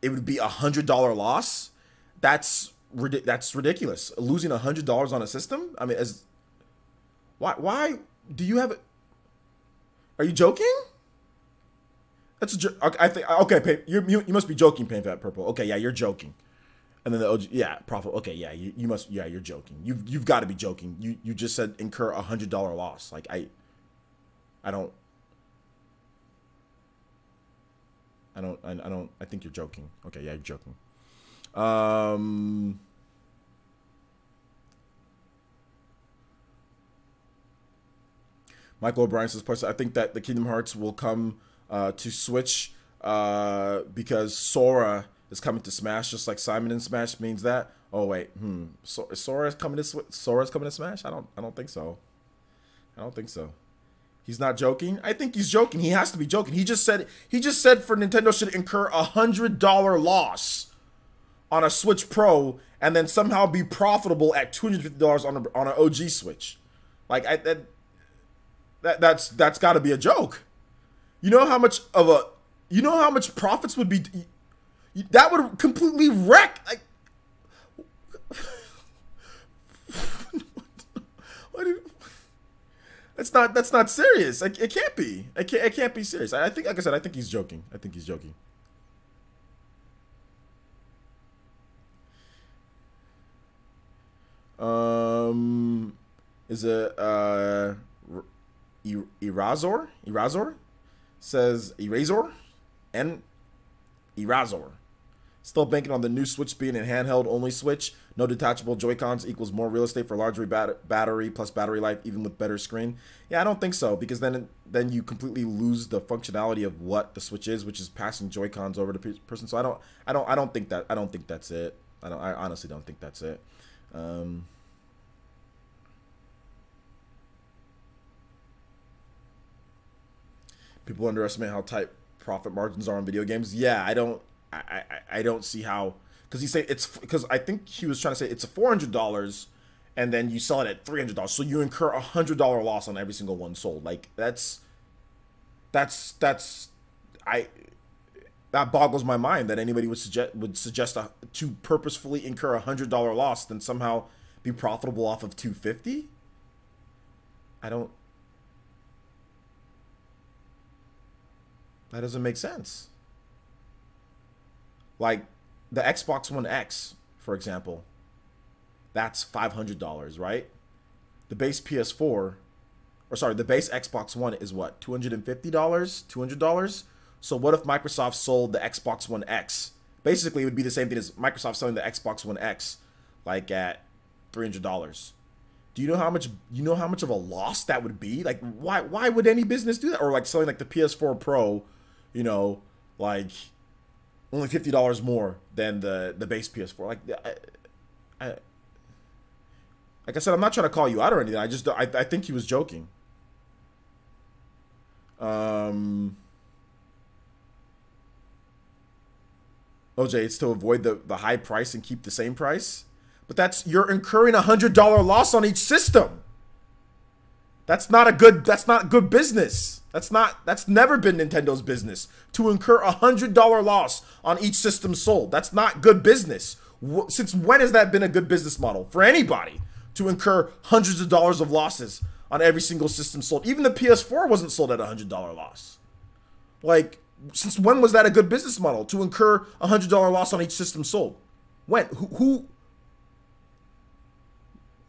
it would be $100 loss? That's ridiculous. Losing $100 on a system? I mean, why do you have it? Are you joking? That's a joke. I think, okay, you must be joking, Paint Fat Purple. Okay, yeah, you're joking. And then the OG, yeah, profit. Okay, yeah, you must, yeah, you're joking. You've got to be joking. You just said incur $100 loss. Like I think you're joking. Okay, yeah, you're joking. Michael O'Brien says, plus I think that the Kingdom Hearts will come to Switch because Sora is coming to Smash, just like Simon in Smash means that. Oh wait, so Sora's coming to Smash? I don't think so. I don't think so. He's not joking. I think he's joking. He has to be joking. He just said for Nintendo should incur $100 loss on a Switch Pro and then somehow be profitable at $250 on an OG Switch. Like that's got to be a joke. You know how much profits would be? That would completely wreck. Like, that's not serious. Like, it can't be. It can't be serious. I think, like I said, I think he's joking. I think he's joking. Is it Erazor? Erazor says Erazor and Erazor. Still banking on the new Switch being a handheld only Switch. No detachable Joy-Cons equals more real estate for larger battery plus battery life, even with better screen. Yeah, I don't think so, because then you completely lose the functionality of what the Switch is, which is passing Joy-Cons over to person. So I don't think that's it. I honestly don't think that's it. People underestimate how tight profit margins are on video games. Yeah, I don't see how, because I think he was trying to say it's a $400 and then you sell it at $300, so you incur $100 loss on every single one sold. Like that boggles my mind that anybody would suggest to purposefully incur $100 loss then somehow be profitable off of $250. That doesn't make sense. Like the Xbox One X, for example, that's $500, right? The base PS4, the base Xbox One is what, $250, $200? So what if Microsoft sold the Xbox One X? Basically, it would be the same thing as Microsoft selling the Xbox One X, like at $300. Do you know how much of a loss that would be? Like, why would any business do that? Or like selling like the PS4 Pro, you know, like only $50 more than the base PS4. Like, like I said, I'm not trying to call you out or anything. I think he was joking. OJ, it's to avoid the high price and keep the same price. But you're incurring $100 loss on each system. That's not good business. That's never been Nintendo's business to incur $100 loss on each system sold. That's not good business. Since when has that been a good business model for anybody to incur hundreds of dollars of losses on every single system sold? Even the PS4 wasn't sold at a $100 loss. Like, since when was that a good business model to incur $100 loss on each system sold? When?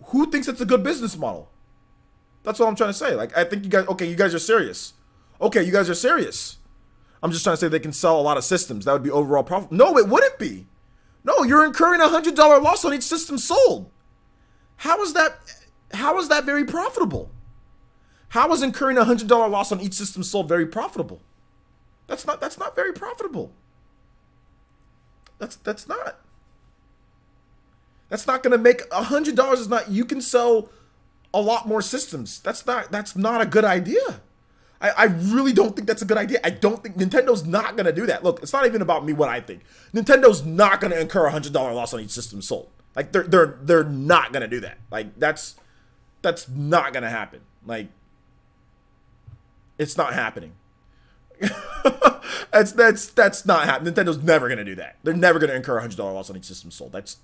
Who thinks it's a good business model? That's what I'm trying to say. Like, I think you guys, okay, you guys are serious. Okay, you guys are serious. I'm just trying to say they can sell a lot of systems. That would be overall profit. No, it wouldn't be. No, you're incurring $100 loss on each system sold. How is that very profitable? How is incurring $100 loss on each system sold very profitable? That's not very profitable. That's not. That's not going to make $100 is not, you can sell a lot more systems. That's not a good idea. I really don't think that's a good idea. I don't think Nintendo's not going to do that. Look, it's not even about me what I think. Nintendo's not going to incur a $100 loss on each system sold. Like they're not going to do that. Like that's not going to happen. Like it's not happening. that's not happening. Nintendo's never going to do that. They're never going to incur a $100 loss on each system sold. That's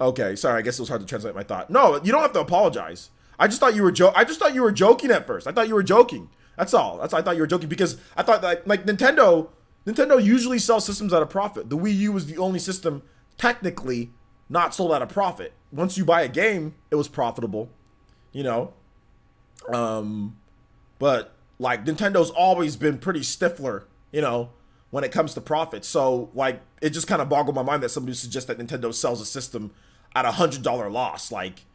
okay, sorry. I guess it was hard to translate my thought. No, you don't have to apologize. I just thought you were joking at first. I thought you were joking. That's all. I thought you were joking because I thought that like Nintendo usually sells systems at a profit. The Wii U was the only system technically not sold at a profit. Once you buy a game, it was profitable, you know. But like Nintendo's always been pretty stiffler, you know, when it comes to profits. So like it just kind of boggled my mind that somebody suggests that Nintendo sells a system at $100 loss. Like,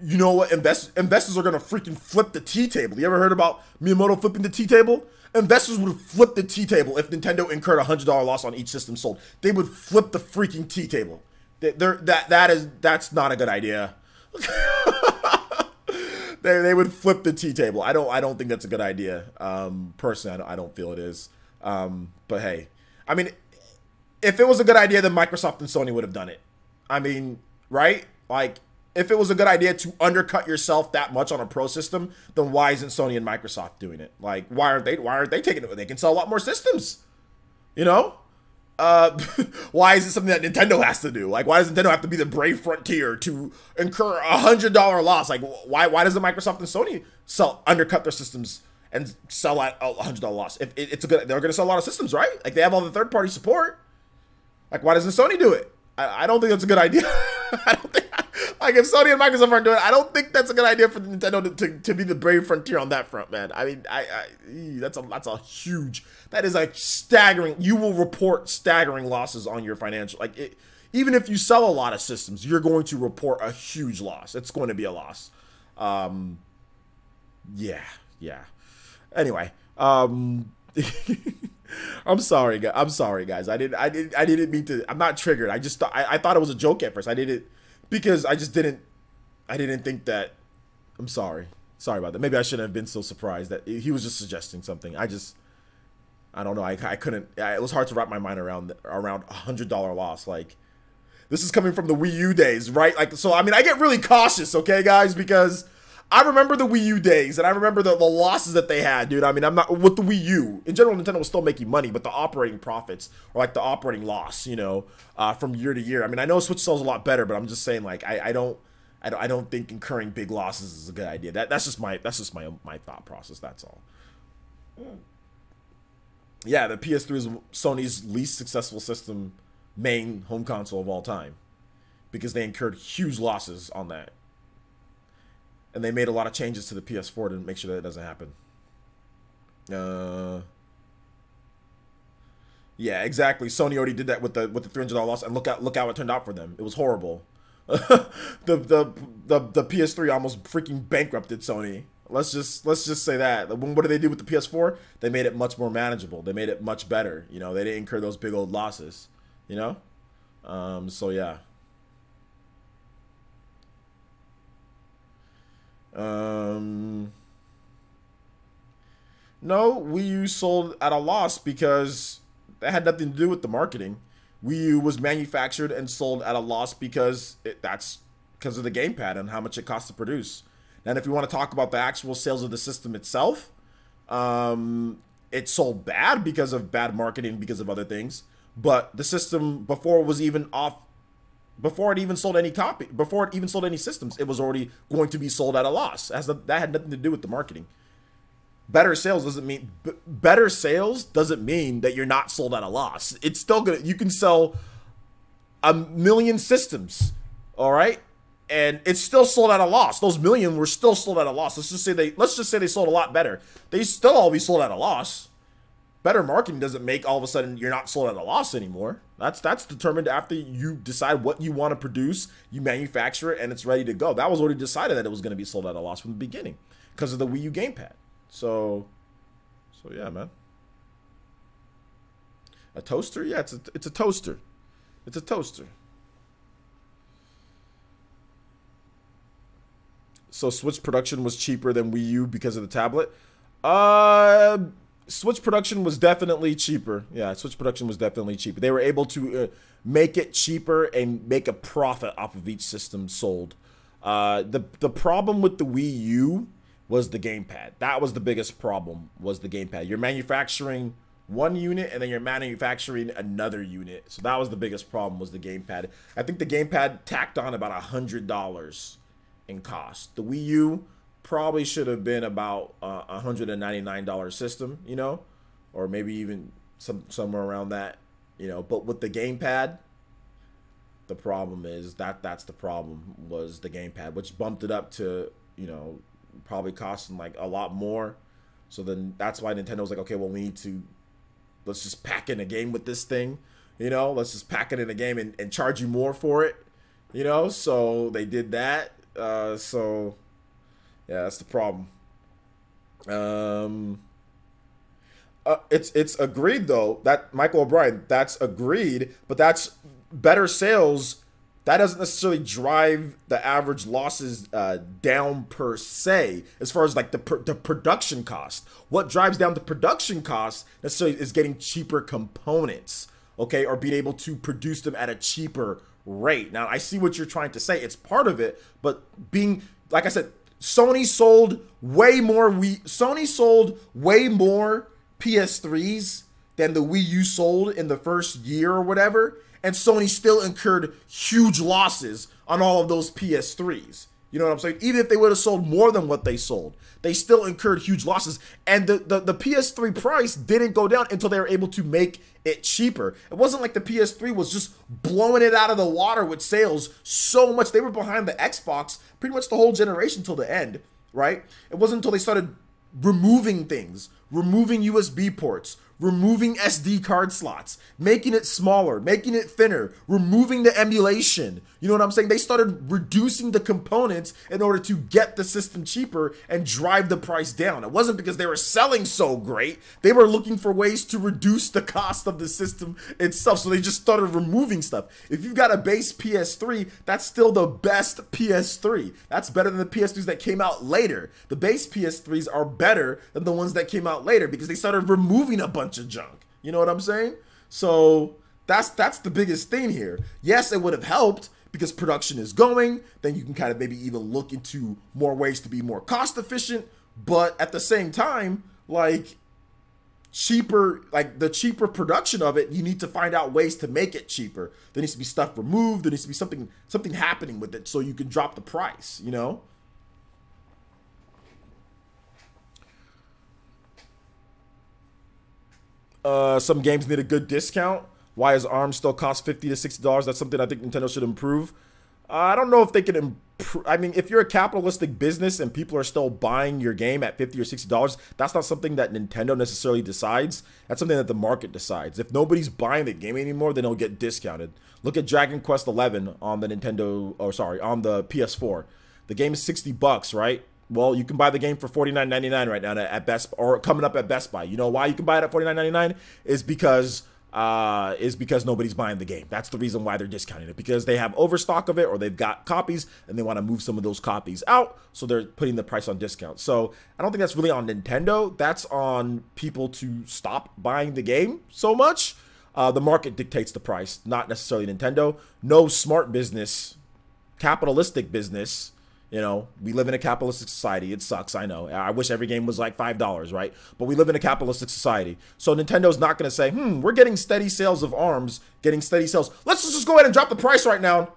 you know what? Investors are gonna freaking flip the tea table. You ever heard about Miyamoto flipping the tea table? Investors would flip the tea table if Nintendo incurred a $100 loss on each system sold. They would flip the freaking tea table. That's not a good idea. They would flip the tea table. I don't think that's a good idea. Personally, I don't feel it is. But hey, I mean, if it was a good idea, then Microsoft and Sony would have done it. I mean, right? Like, if it was a good idea to undercut yourself that much on a pro system, then why isn't Sony and Microsoft doing it? Like, why aren't they taking it? They can sell a lot more systems, you know? Why is it something that Nintendo has to do? Like, why does Nintendo have to be the brave frontier to incur a $100 loss? Like, why doesn't Microsoft and Sony undercut their systems and sell at a $100 loss? If it's they're going to sell a lot of systems, right? Like, they have all the third-party support. Like, why doesn't Sony do it? I don't think that's a good idea. I don't think, like, if Sony and Microsoft aren't doing it, I don't think that's a good idea for Nintendo to be the brave frontier on that front, man. I mean, that's a huge, that is a staggering, you will report staggering losses on your financial, like, even if you sell a lot of systems, you're going to report a huge loss. It's going to be a loss. Yeah. Anyway, I'm sorry, guys. I didn't mean to. I'm not triggered. I just I thought it was a joke at first. I did it because I didn't think that. I'm sorry about that. Maybe I shouldn't have been so surprised that he was just suggesting something. I don't know. I couldn't. It was hard to wrap my mind around $100 loss. Like, this is coming from the Wii U days, right? Like, so I mean, I get really cautious, okay, guys, because I remember the Wii U days, and I remember the losses that they had, dude. I mean, I'm not with the Wii U. In general, Nintendo was still making money, but the operating profits, or like the operating loss, you know, from year to year. I mean, I know Switch sells a lot better, but I'm just saying, like, I don't think incurring big losses is a good idea. That's just my thought process. That's all. Yeah, the PS3 is Sony's least successful system, main home console of all time, because they incurred huge losses on that. And they made a lot of changes to the PS4 to make sure that it doesn't happen. Yeah, exactly. Sony already did that with the $300 loss, and look how it turned out for them. It was horrible. the PS3 almost freaking bankrupted Sony. Let's just say that. What did they do with the PS4? They made it much more manageable. They made it much better. You know, they didn't incur those big old losses. You know, so yeah. No, Wii U sold at a loss because That had nothing to do with the marketing. Wii U was manufactured and sold at a loss because that's because of the gamepad and how much it costs to produce. And if you want to talk about the actual sales of the system itself, it sold bad because of bad marketing, because of other things. But the system, before it was even off, before it even sold any copy, before it even sold any systems, it was already going to be sold at a loss. That had nothing to do with the marketing. Better sales doesn't mean that you're not sold at a loss. It's still gonna, you can sell 1 million systems, all right, and it's still sold at a loss. Those million were still sold at a loss. Let's just say they sold a lot better. They still always sold at a loss. Better marketing doesn't make all of a sudden you're not sold at a loss anymore. That's determined after you decide what you want to produce, you manufacture it, and it's ready to go. That was already decided that it was going to be sold at a loss from the beginning because of the Wii U gamepad. So yeah, man. A toaster? Yeah, it's a toaster. It's a toaster. So Switch production was cheaper than Wii U because of the tablet. Switch production was definitely cheaper. Yeah, Switch production was definitely cheaper. They were able to make it cheaper and make a profit off of each system sold. The problem with the Wii U was the gamepad. That was the biggest problem, was the gamepad. You're manufacturing one unit and then you're manufacturing another unit. So that was the biggest problem, was the gamepad. I think the gamepad tacked on about $100 in cost. The Wii U probably should have been about a $199 system, you know, or maybe even somewhere around that, you know. But with the gamepad, the problem is that's the problem, was the gamepad, which bumped it up to, you know, probably costing like a lot more. So then that's why Nintendo was like, okay, well, let's just pack in a game with this thing, you know, let's just pack it in a game and charge you more for it, you know. So they did that. So yeah, that's the problem. It's agreed though, that Michael O'Brien, that's agreed, but that's better sales. That doesn't necessarily drive the average losses down per se, as far as like the production cost. What drives down the production cost necessarily is getting cheaper components, okay, or being able to produce them at a cheaper rate. Now, I see what you're trying to say. It's part of it, but being, like I said, Sony sold way more PS3s than the Wii U sold in the first year or whatever, and Sony still incurred huge losses on all of those PS3s. You know what I'm saying? Even if they would have sold more than what they sold, they still incurred huge losses. And the PS3 price didn't go down until they were able to make it cheaper. It wasn't like the PS3 was just blowing it out of the water with sales so much. They were behind the Xbox pretty much the whole generation till the end, right? It wasn't until they started removing things, removing USB ports, removing SD card slots, making it smaller, making it thinner, removing the emulation. You know what I'm saying? They started reducing the components in order to get the system cheaper and drive the price down. It wasn't because they were selling so great. They were looking for ways to reduce the cost of the system itself. So they just started removing stuff. If you've got a base PS3, that's still the best PS3. That's better than the PS3s that came out later. The base PS3s are better than the ones that came out later because they started removing a bunch of junk. You know what I'm saying? So that's the biggest thing here. Yes, it would have helped because production is going. Then you can kind of maybe even look into more ways to be more cost efficient. But at the same time, like the cheaper production of it, you need to find out ways to make it cheaper. There needs to be stuff removed. There needs to be something happening with it so you can drop the price, you know? Some games need a good discount. Why is ARM still cost $50 to $60? That's something I think Nintendo should improve. I don't know if they can improve. I mean, if you're a capitalistic business and people are still buying your game at $50 or $60, that's not something that Nintendo necessarily decides. That's something that the market decides. If nobody's buying the game anymore, then it'll get discounted. Look at Dragon Quest XI on the on the PS4. The game is $60, right? Well, you can buy the game for $49.99 right now at Best, or coming up at Best Buy. You know why you can buy it at $49.99? Is because nobody's buying the game. That's the reason why they're discounting it, because they have overstock of it or they've got copies and they want to move some of those copies out, so they're putting the price on discount. So I don't think that's really on Nintendo. That's on people to stop buying the game so much. The market dictates the price, not necessarily Nintendo. No smart business, capitalistic business. You know, we live in a capitalistic society. It sucks, I know. I wish every game was like $5, right? But we live in a capitalistic society. So Nintendo's not going to say, we're getting steady sales of ARMS, getting steady sales. Let's just go ahead and drop the price right now.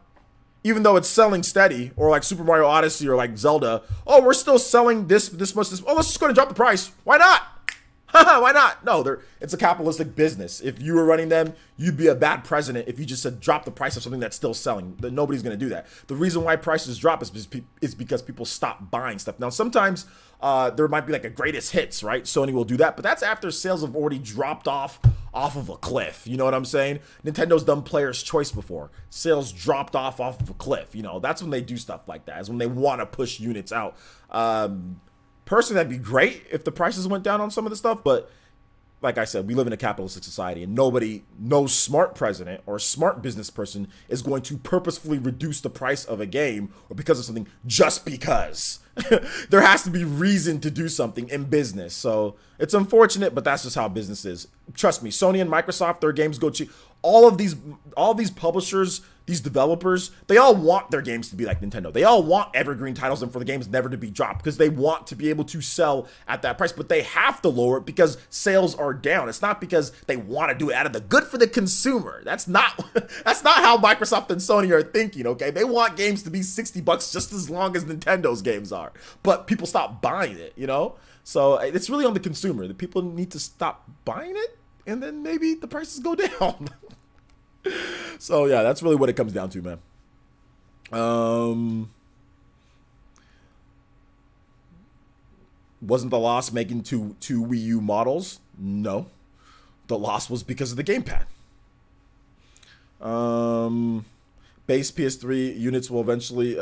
Even though it's selling steady, or like Super Mario Odyssey or like Zelda. Oh, we're still selling this much. Oh, let's just go ahead and drop the price. Why not? Why not? No, it's a capitalistic business. If you were running them, you'd be a bad president if you just said drop the price of something that's still selling. Nobody's going to do that. The reason why prices drop is because people stop buying stuff. Now, sometimes there might be like a greatest hits, right? Sony will do that, but that's after sales have already dropped off of a cliff. You know what I'm saying? Nintendo's done Player's Choice before. Sales dropped off of a cliff. You know, that's when they do stuff like that. Is when they want to push units out. Personally, that'd be great if the prices went down on some of the stuff, but like I said, we live in a capitalistic society, and no smart president or smart business person is going to purposefully reduce the price of a game or because of something just because. There has to be reason to do something in business. So it's unfortunate, but that's just how business is. Trust me, Sony and Microsoft, their games go cheap. All of these publishers, these developers, they all want their games to be like Nintendo. They all want evergreen titles and for the games never to be dropped because they want to be able to sell at that price, but they have to lower it because sales are down. It's not because they want to do it out of the good for the consumer. That's not how Microsoft and Sony are thinking, okay? They want games to be $60 just as long as Nintendo's games are, but people stop buying it, you know? So it's really on the consumer. The people need to stop buying it, and then maybe the prices go down. So yeah, that's really what it comes down to, man. Wasn't the loss making two Wii U models? No, the loss was because of the gamepad. Base PS3 units will eventually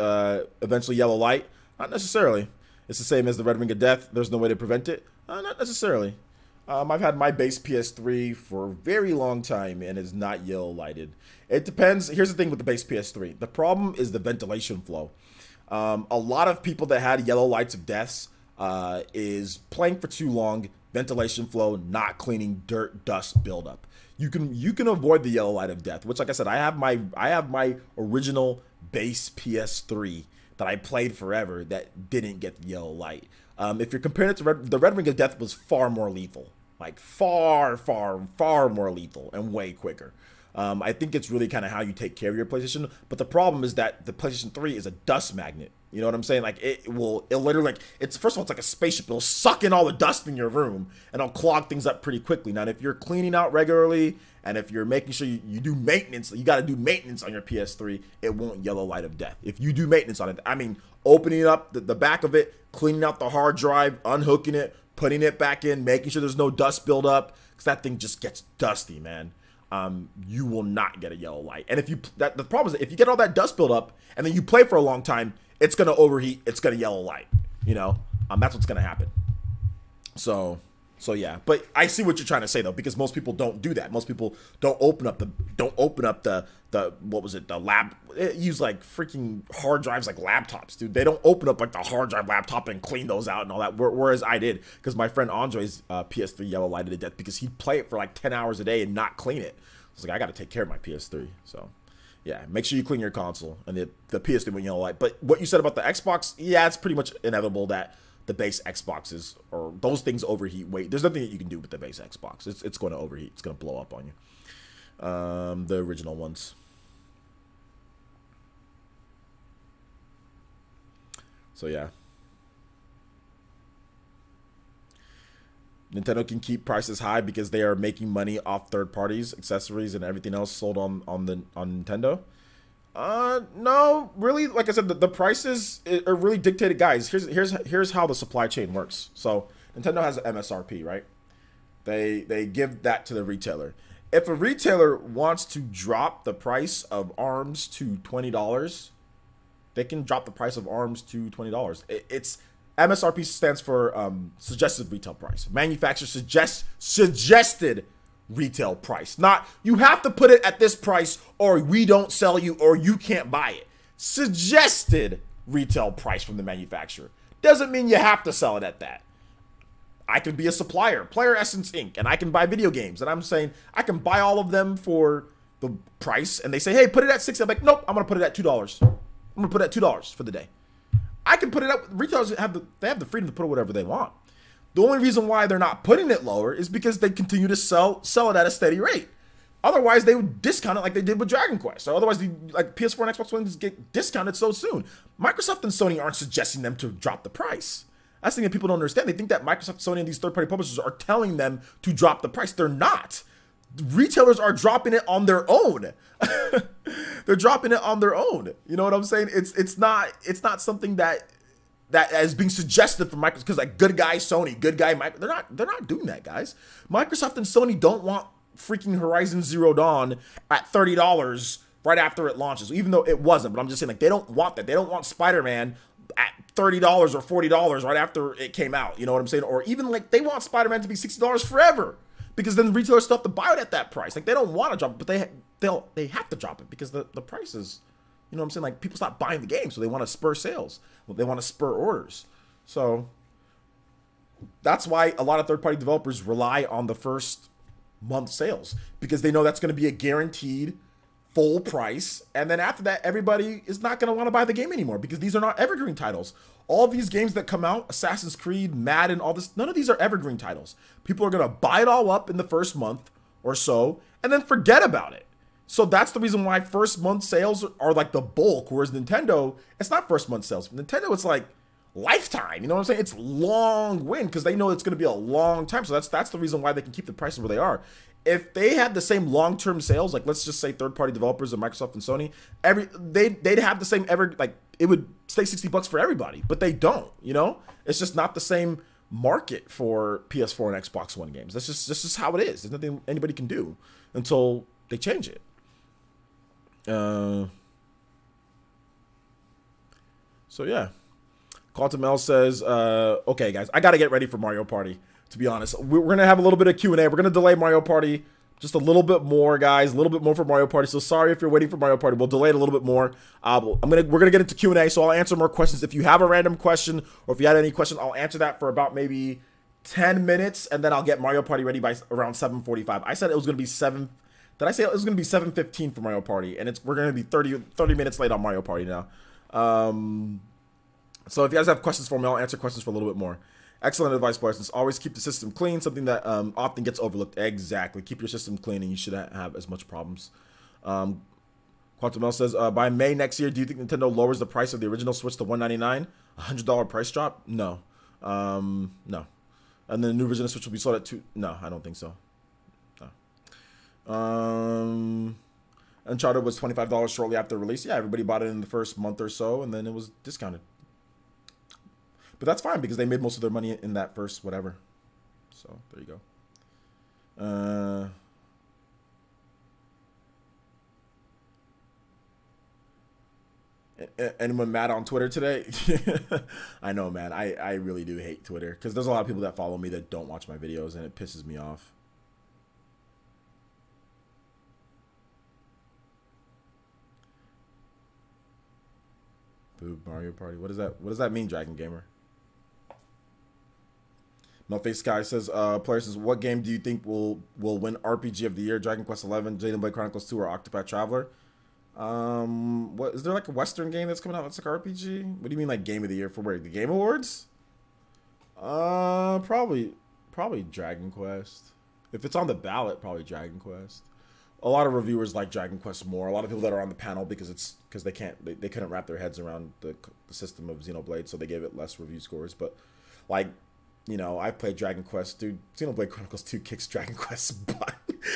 yellow light. Not necessarily. It's the same as the Red Ring of Death. There's no way to prevent it. Not necessarily. I've had my base PS3 for a very long time and it's not yellow lighted. It depends. Here's the thing with the base PS3. The problem is the ventilation flow. A lot of people that had yellow lights of deaths is playing for too long, ventilation flow, not cleaning, dirt, dust buildup. You can avoid the yellow light of death, which, like I said, I have my original base PS3 that I played forever that didn't get the yellow light. If you're comparing it to the Red Ring of Death was far more lethal. Like far more lethal and way quicker. I think it's really kind of how you take care of your PlayStation. But the problem is that the PlayStation 3 is a dust magnet. You know what I'm saying? Like it literally, like, it's, first of all, it's like a spaceship. It'll suck in all the dust in your room and it'll clog things up pretty quickly. Now, if you're cleaning out regularly and if you're making sure you do maintenance, you got to do maintenance on your PS3, it won't yellow light of death. If you do maintenance on it, I mean, opening up the back of it, cleaning out the hard drive, unhooking it, putting it back in, making sure there's no dust buildup, because that thing just gets dusty, man. You will not get a yellow light. And if the problem is that if you get all that dust buildup and then you play for a long time, it's gonna overheat, it's gonna yellow light. You know, that's what's gonna happen. So yeah. But I see what you're trying to say though, because most people don't do that. Most people don't open up the what was it, the lab, use like freaking hard drives like laptops, dude. They don't open up like the hard drive laptop and clean those out and all that, whereas I did, because my friend Andre's PS3 yellow lighted to death because he'd play it for like 10 hours a day and not clean it. I was like, I gotta take care of my PS3. So yeah, make sure you clean your console and the PS3 won't yellow light. But what you said about the Xbox, yeah, it's pretty much inevitable that the base Xboxes or those things overheat. There's nothing that you can do with the base Xbox. It's going to overheat. It's going to blow up on you. The original ones. So yeah. Nintendo can keep prices high because they are making money off third parties, accessories, and everything else sold on Nintendo. No, really, like I said, the prices are really dictated, guys. Here's how the supply chain works. So Nintendo has an MSRP, right? They give that to the retailer. If a retailer wants to drop the price of ARMS to $20, they can drop the price of ARMS to $20. It's MSRP stands for suggested retail price. Manufacturer suggested retail price. Not, you have to put it at this price or we don't sell you or you can't buy it. Suggested retail price from the manufacturer. Doesn't mean you have to sell it at that. I could be a supplier, Player Essence Inc., and I can buy video games. And I'm saying I can buy all of them for the price. And they say, hey, put it at $6. I'm like, nope, I'm going to put it at $2. I'm going to put it at $2 for the day. I can put it up. Retailers have the freedom to put it whatever they want. The only reason why they're not putting it lower is because they continue to sell it at a steady rate. Otherwise, they would discount it like they did with Dragon Quest. So otherwise, like PS4 and Xbox One just get discounted so soon. Microsoft and Sony aren't suggesting them to drop the price. That's the thing that people don't understand. They think that Microsoft, Sony, and these third-party publishers are telling them to drop the price. They're not. Retailers are dropping it on their own. They're dropping it on their own. You know what I'm saying? It's not something that is being suggested from Microsoft, because like good guy Sony, good guy Microsoft. They're not doing that, guys. Microsoft and Sony don't want freaking Horizon Zero Dawn at $30 right after it launches, even though it wasn't. But I'm just saying, like, they don't want that. They don't want Spider-Man at $30 or $40 right after it came out. You know what I'm saying? Or even like they want Spider-Man to be $60 forever, because then retailers still have to buy it at that price. Like, they don't want to drop it, but they have to drop it because the price is, you know what I'm saying? Like, people stop buying the game, so they want to spur sales. Well, they want to spur orders. So that's why a lot of third-party developers rely on the first month sales, because they know that's going to be a guaranteed full price. And then after that, everybody is not going to want to buy the game anymore, because these are not evergreen titles. All of these games that come out, Assassin's Creed, Madden, all this, none of these are evergreen titles. People are going to buy it all up in the first month or so and then forget about it. So that's the reason why first month sales are like the bulk, whereas Nintendo, it's not first month sales. For Nintendo, it's like lifetime. You know what I'm saying? It's long win, because they know it's going to be a long time. So that's the reason why they can keep the prices where they are. If they had the same long-term sales, like let's just say third-party developers of Microsoft and Sony, they'd have the same it would stay $60 for everybody, but they don't. You know, it's just not the same market for PS4 and Xbox One games. That's just how it is. There's nothing anybody can do until they change it. So yeah. Quantum L says, okay, guys, I got to get ready for Mario Party, to be honest. We're going to have a little bit of Q&A. We're going to delay Mario Party just a little bit more, guys. A little bit more for Mario Party. So sorry if you're waiting for Mario Party. We'll delay it a little bit more. We're going to get into Q&A, so I'll answer more questions. If you have a random question, or if you had any question, I'll answer that for about maybe 10 minutes, and then I'll get Mario Party ready by around 7:45. I said it was going to be 7. Did I say it was going to be 7:15 for Mario Party? And we're going to be 30 minutes late on Mario Party now. So if you guys have questions for me, I'll answer questions for a little bit more. Excellent advice, Parsons. Always keep the system clean, something that often gets overlooked. Exactly. Keep your system clean, and you shouldn't have as much problems. Quantum L says, by May next year, do you think Nintendo lowers the price of the original Switch to $199? $100 price drop? No. No. And then the new version of Switch will be sold at $2. No, I don't think so. No. Uncharted was $25 shortly after release. Yeah, everybody bought it in the first month or so, and then it was discounted. But that's fine, because they made most of their money in that first whatever. So there you go. Anyone mad on Twitter today? I know, man. I really do hate Twitter, because there's a lot of people that follow me that don't watch my videos, and it pisses me off. Boo, Mario Party. What does that mean, Dragon Gamer? Melface Sky says, player says, what game do you think will win RPG of the year? Dragon Quest 11, Xenoblade Chronicles 2, or Octopath Traveler? What is there, like a Western game that's coming out that's like RPG? What do you mean, like game of the year for where? The Game Awards? Probably Dragon Quest. If it's on the ballot, probably Dragon Quest. A lot of reviewers like Dragon Quest more. A lot of people that are on the panel, because they couldn't wrap their heads around the system of Xenoblade, so they gave it less review scores. But like, you know, I've played Dragon Quest, dude. Xenoblade Chronicles 2 kicks Dragon Quest's butt.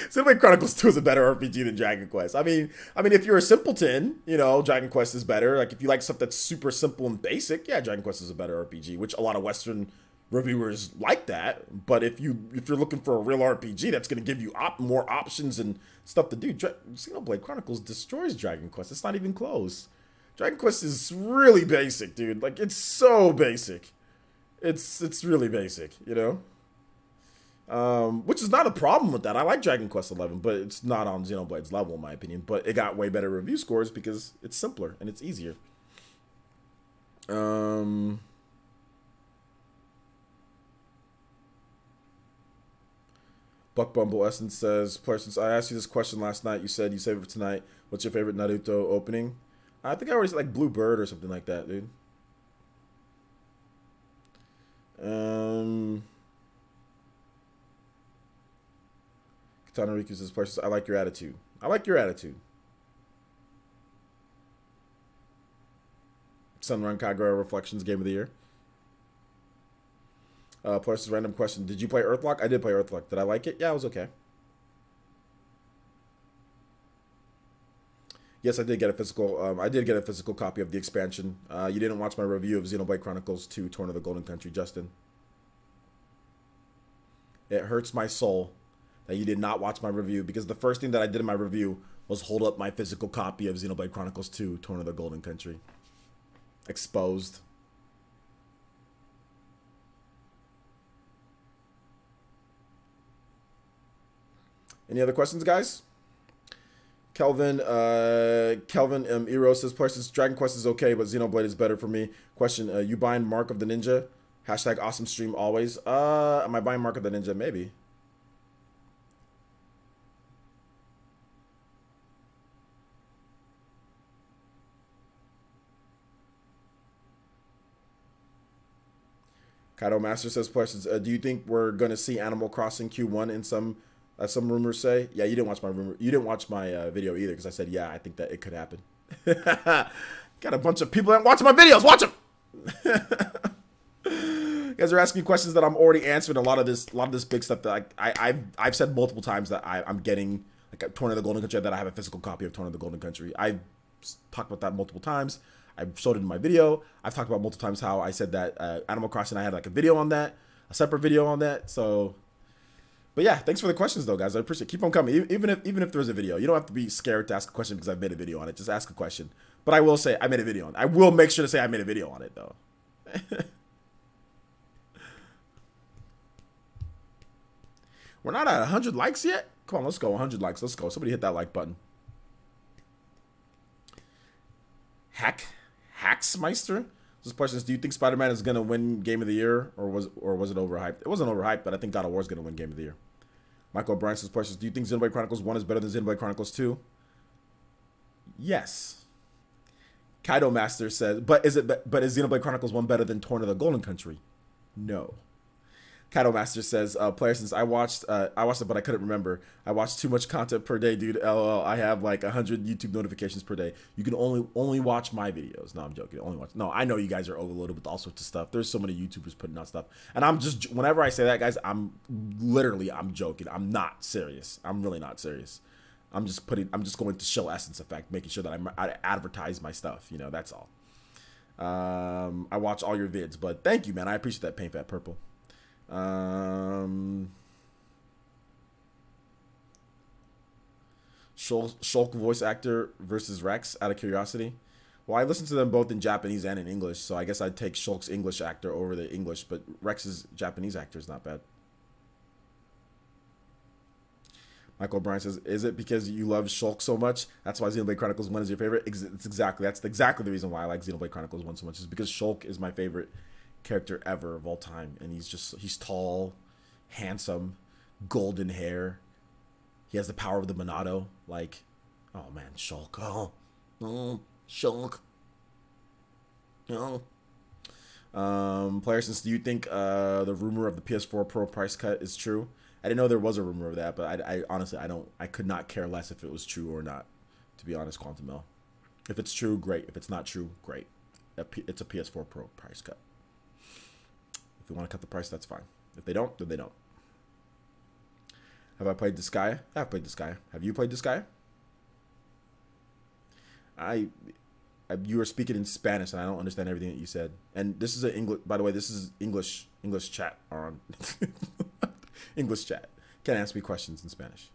Xenoblade Chronicles 2 is a better RPG than Dragon Quest. I mean, if you're a simpleton, you know, Dragon Quest is better. Like, if you like stuff that's super simple and basic, yeah, Dragon Quest is a better RPG, which a lot of Western reviewers like that. But if you're looking for a real RPG that's going to give you more options and stuff to do, Xenoblade Chronicles destroys Dragon Quest. It's not even close. Dragon Quest is really basic, dude. Like, it's so basic. It's really basic, you know? Which is not a problem with that. I like Dragon Quest 11, but it's not on Xenoblade's level, in my opinion. But it got way better review scores because it's simpler and it's easier. Buck Bumble Essence says, since I asked you this question last night, you said you saved it for tonight. What's your favorite Naruto opening? I think I already said like Blue Bird or something like that, dude. Katana Riku says, places, I like your attitude. I like your attitude. Sunrun Kagura Reflections Game of the Year. Plus, random question. Did you play Earthlock? I did play Earthlock. Did I like it? Yeah, it was okay. Yes, I did get a physical. I did get a physical copy of the expansion. You didn't watch my review of Xenoblade Chronicles 2: Torn of the Golden Country, Justin. It hurts my soul that you did not watch my review, because the first thing that I did in my review was hold up my physical copy of Xenoblade Chronicles 2: Torn of the Golden Country. Exposed. Any other questions, guys? Kelvin Eero says, places, Dragon Quest is okay, but Xenoblade is better for me. Question, you buying Mark of the Ninja? Hashtag awesome stream always. Am I buying Mark of the Ninja? Maybe. Kaido Master says, questions, do you think we're going to see Animal Crossing Q1 in some rumors say? Yeah, you didn't watch my rumor. You didn't watch my video either, because I said, yeah, I think that it could happen. Got a bunch of people that watch my videos. Watch them. You guys are asking questions that I'm already answering. A lot of this big stuff that I've said multiple times that I'm getting, like Torn of the Golden Country, that I have a physical copy of Torn of the Golden Country. I've talked about that multiple times. I've showed it in my video. I've talked about multiple times how I said that Animal Crossing, I had like a video on that, a separate video on that. So, but yeah, thanks for the questions though, guys. I appreciate it. Keep on coming. Even if there's a video, you don't have to be scared to ask a question because I've made a video on it. Just ask a question. But I will say I made a video on it. I will make sure to say I made a video on it though. We're not at 100 likes yet? Come on, let's go. 100 likes. Let's go. Somebody hit that like button. Hacksmeister? This question is, do you think Spider-Man is going to win Game of the Year, or was it overhyped? It wasn't overhyped, but I think God of War is going to win Game of the Year. Michael O'Brien says, question is, do you think Xenoblade Chronicles 1 is better than Xenoblade Chronicles 2? Yes. Kaido Master says, but is Xenoblade Chronicles 1 better than Torn of the Golden Country? No. Kaido Master says, player, since I watched it, but I couldn't remember. I watched too much content per day, dude. LOL. I have like 100 YouTube notifications per day. You can only watch my videos. No, I'm joking. Only watch. No, I know you guys are overloaded with all sorts of stuff. There's so many YouTubers putting out stuff, and I'm just, whenever I say that, guys, I'm joking. I'm not serious. I'm really not serious. I'm just going to show essence effect, making sure that I advertise my stuff. You know, that's all. I watch all your vids, but thank you, man. I appreciate that, Paint Fat Purple. Shulk voice actor versus Rex, out of curiosity. Well, I listen to them both in Japanese and in English, so I guess I'd take Shulk's English actor over the English, but Rex's Japanese actor is not bad. Michael O'Brien says, is it because you love Shulk so much? That's why Xenoblade Chronicles 1 is your favorite? That's exactly the reason why I like Xenoblade Chronicles 1 so much, is because Shulk is my favorite character ever of all time, and he's tall, handsome, golden hair. He has the power of the Monado. Like, oh man, Shulk. Oh, Shulk. Player, since, do you think the rumor of the PS4 Pro price cut is true? I didn't know there was a rumor of that, but I honestly, I could not care less if it was true or not, to be honest, Quantum Mill. If it's true, great. If it's not true, great. It's a PS4 Pro price cut. If they want to cut the price, that's fine. If they don't, then they don't. Have I played Disgaea? I've played Disgaea. Have you played Disgaea? You were speaking in Spanish, and I don't understand everything that you said. And this is English. By the way, this is English chat on English chat. Can't ask me questions in Spanish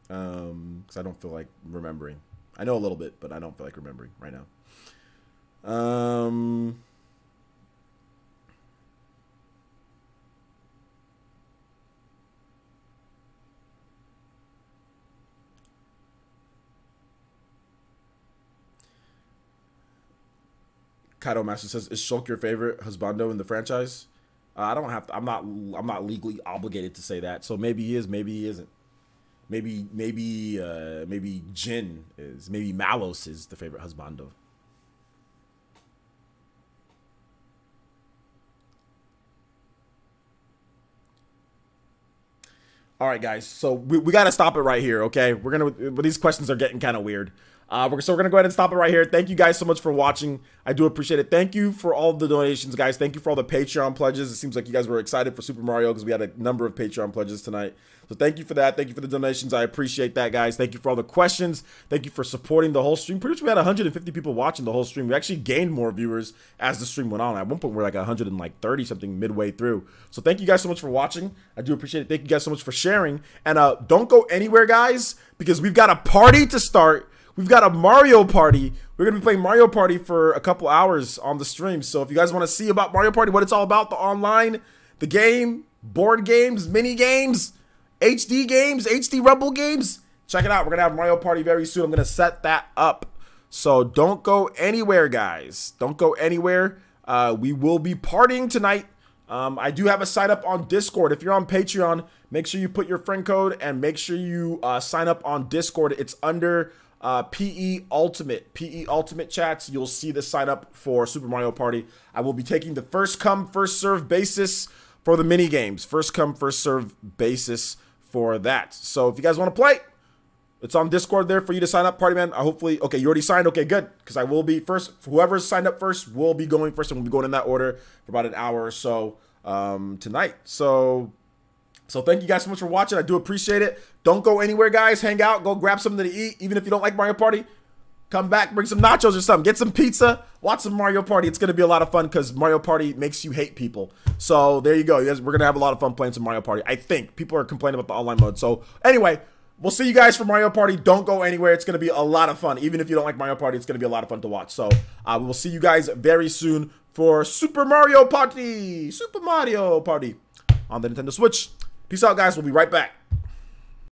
because I don't feel like remembering. I know a little bit, but I don't feel like remembering right now. Kaido Master says, is Shulk your favorite husbando in the franchise? I don't have to. I'm not legally obligated to say that. So maybe he is. Maybe he isn't. Maybe Jin is. Maybe Malos is the favorite husbando. All right, guys. So we got to stop it right here, okay? These questions are getting kind of weird. So we're going to go ahead and stop it right here. Thank you guys so much for watching. I do appreciate it. Thank you for all the donations, guys. Thank you for all the Patreon pledges. It seems like you guys were excited for Super Mario because we had a number of Patreon pledges tonight. So thank you for that. Thank you for the donations. I appreciate that, guys. Thank you for all the questions. Thank you for supporting the whole stream. Pretty much we had 150 people watching the whole stream. We actually gained more viewers as the stream went on. At one point, we were like 130 something midway through. So thank you guys so much for watching. I do appreciate it. Thank you guys so much for sharing. And don't go anywhere, guys, because we've got a party to start. We've got a Mario Party. We're going to be playing Mario Party for a couple hours on the stream. So if you guys want to see about Mario Party, what it's all about, the online, the game, board games, mini games, HD games, HD Rumble games, check it out. We're going to have Mario Party very soon. I'm going to set that up. So don't go anywhere, guys. Don't go anywhere. We will be partying tonight. I do have a sign up on Discord. If you're on Patreon, make sure you put your friend code and make sure you sign up on Discord. It's under PE Ultimate chats. You'll see the sign up for Super Mario Party. I will be taking the first come first serve basis for the mini games. First come first serve basis for that. So if you guys want to play, it's on Discord there for you to sign up, party man. Hopefully, okay, you already signed. Okay, good, because I will be first. Whoever's signed up first will be going first, and we'll be going in that order for about an hour or so tonight. So thank you guys so much for watching. I do appreciate it. Don't go anywhere, guys. Hang out. Go grab something to eat. Even if you don't like Mario Party, come back, bring some nachos or something. Get some pizza. Watch some Mario Party. It's going to be a lot of fun because Mario Party makes you hate people. So there you go. You guys, we're going to have a lot of fun playing some Mario Party. I think people are complaining about the online mode. So anyway, we'll see you guys for Mario Party. Don't go anywhere. It's going to be a lot of fun. Even if you don't like Mario Party, it's going to be a lot of fun to watch. So we will see you guys very soon for Super Mario Party. Super Mario Party on the Nintendo Switch. Peace out, guys. We'll be right back.